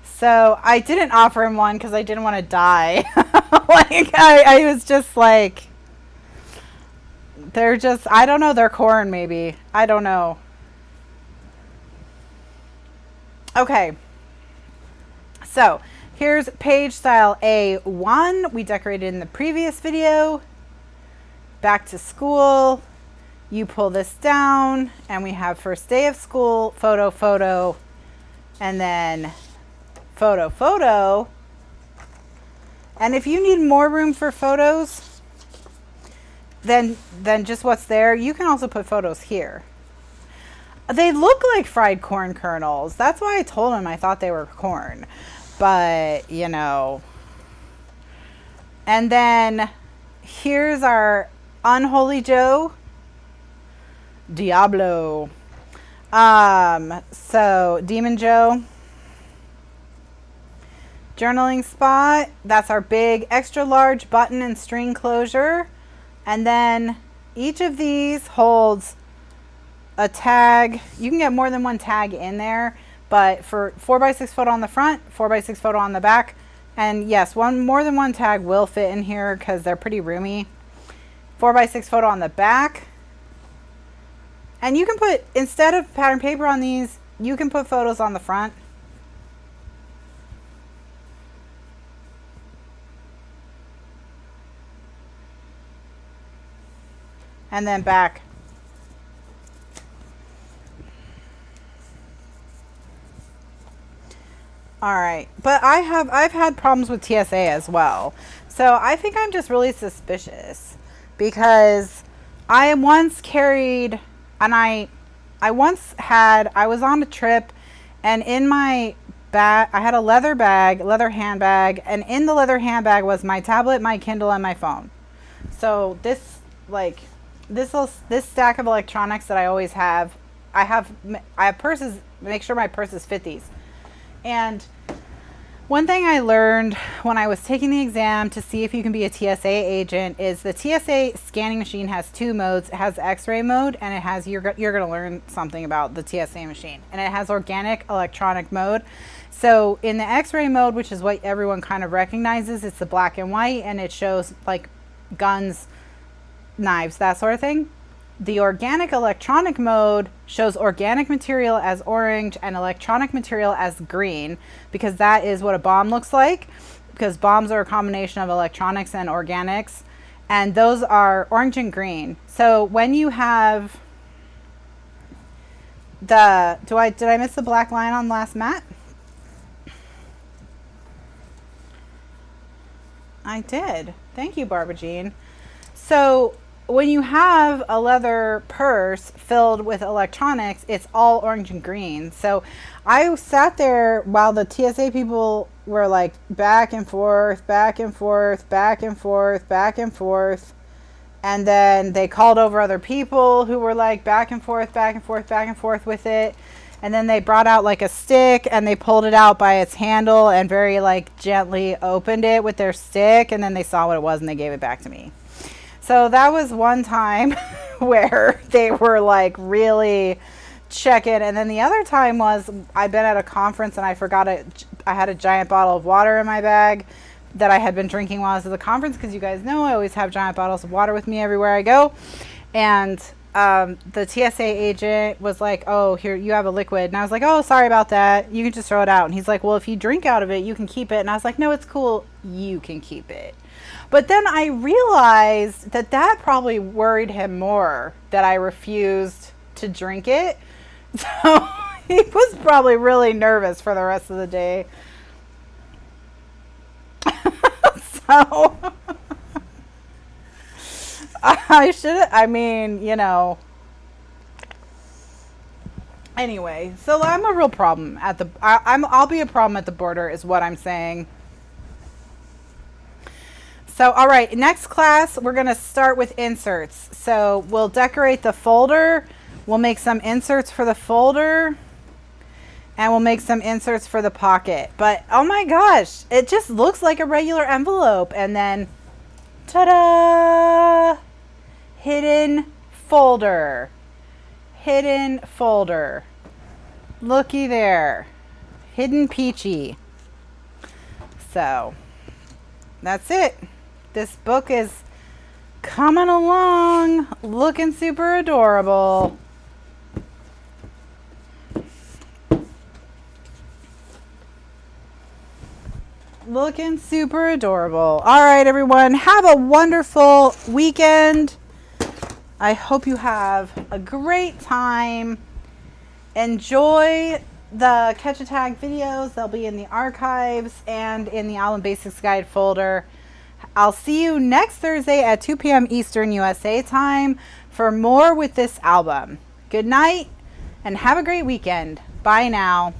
So I didn't offer him one because I didn't want to die. Like I was just like, they're just, I don't know, they're corn maybe. I don't know. Okay. So here's page style A1. We decorated in the previous video. Back to school. You pull this down and we have first day of school, photo, and then photo. And if you need more room for photos than just what's there, you can also put photos here. They look like fried corn kernels. That's why I told him I thought they were corn. But, you know. And then here's our Unholy Joe. Diablo. So Demon Joe. Journaling spot, that's our big extra large button and string closure. And then each of these holds a tag. You can get more than one tag in there, but for 4x6 photo on the front, 4x6 photo on the back. And yes, more than one tag will fit in here because they're pretty roomy. 4x6 photo on the back. And you can put, instead of pattern paper on these, you can put photos on the front. And then back. All right, but I've had problems with TSA as well. So I think I'm just really suspicious because I once carried, and I was on a trip, and in my bag, I had a leather handbag, and in the leather handbag was my tablet, my Kindle, and my phone. So this stack of electronics that I always have, I have purses, make sure my purses fit these. And one thing I learned when I was taking the exam to see if you can be a TSA agent is the TSA scanning machine has two modes. It has X-ray mode, and it has, you're going to learn something about the TSA machine, and it has organic electronic mode. So in the X-ray mode, which is what everyone kind of recognizes, it's the black and white, and it shows like guns, knives, that sort of thing. The organic electronic mode shows organic material as orange and electronic material as green, because that is what a bomb looks like, because bombs are a combination of electronics and organics, and those are orange and green. So when you have the, did I miss the black line on the last mat? I did. Thank you, Barbara Jean. So when you have a leather purse filled with electronics, it's all orange and green. So I sat there while the TSA people were like back and forth, back and forth, back and forth, back and forth. And then they called over other people who were like back and forth, back and forth, back and forth with it. And then they brought out like a stick and they pulled it out by its handle and very like gently opened it with their stick. And then they saw what it was and they gave it back to me. So that was one time where they were like really checking. And then the other time was I've been at a conference and I forgot I had a giant bottle of water in my bag that I had been drinking while I was at the conference, because you guys know I always have giant bottles of water with me everywhere I go. And the TSA agent was like, oh, here, you have a liquid. And I was like, oh, sorry about that. You can just throw it out. And he's like, well, if you drink out of it, you can keep it. And I was like, no, it's cool. You can keep it. But then I realized that that probably worried him more, that I refused to drink it. So he was probably really nervous for the rest of the day. So I should, I mean, you know. Anyway, so I'm a real problem at the, I'll be a problem at the border is what I'm saying. So, all right, next class, we're going to start with inserts. So we'll decorate the folder. We'll make some inserts for the folder. And we'll make some inserts for the pocket. But, oh my gosh, it just looks like a regular envelope. And then, ta-da! Hidden folder. Hidden folder. Looky there. Hidden peachy. So, that's it. This book is coming along, looking super adorable. Looking super adorable. All right, everyone, have a wonderful weekend. I hope you have a great time. Enjoy the Catch a Tag videos. They'll be in the archives and in the Album Basics Guide folder. I'll see you next Thursday at 2 p.m. Eastern USA time for more with this album. Good night and have a great weekend. Bye now.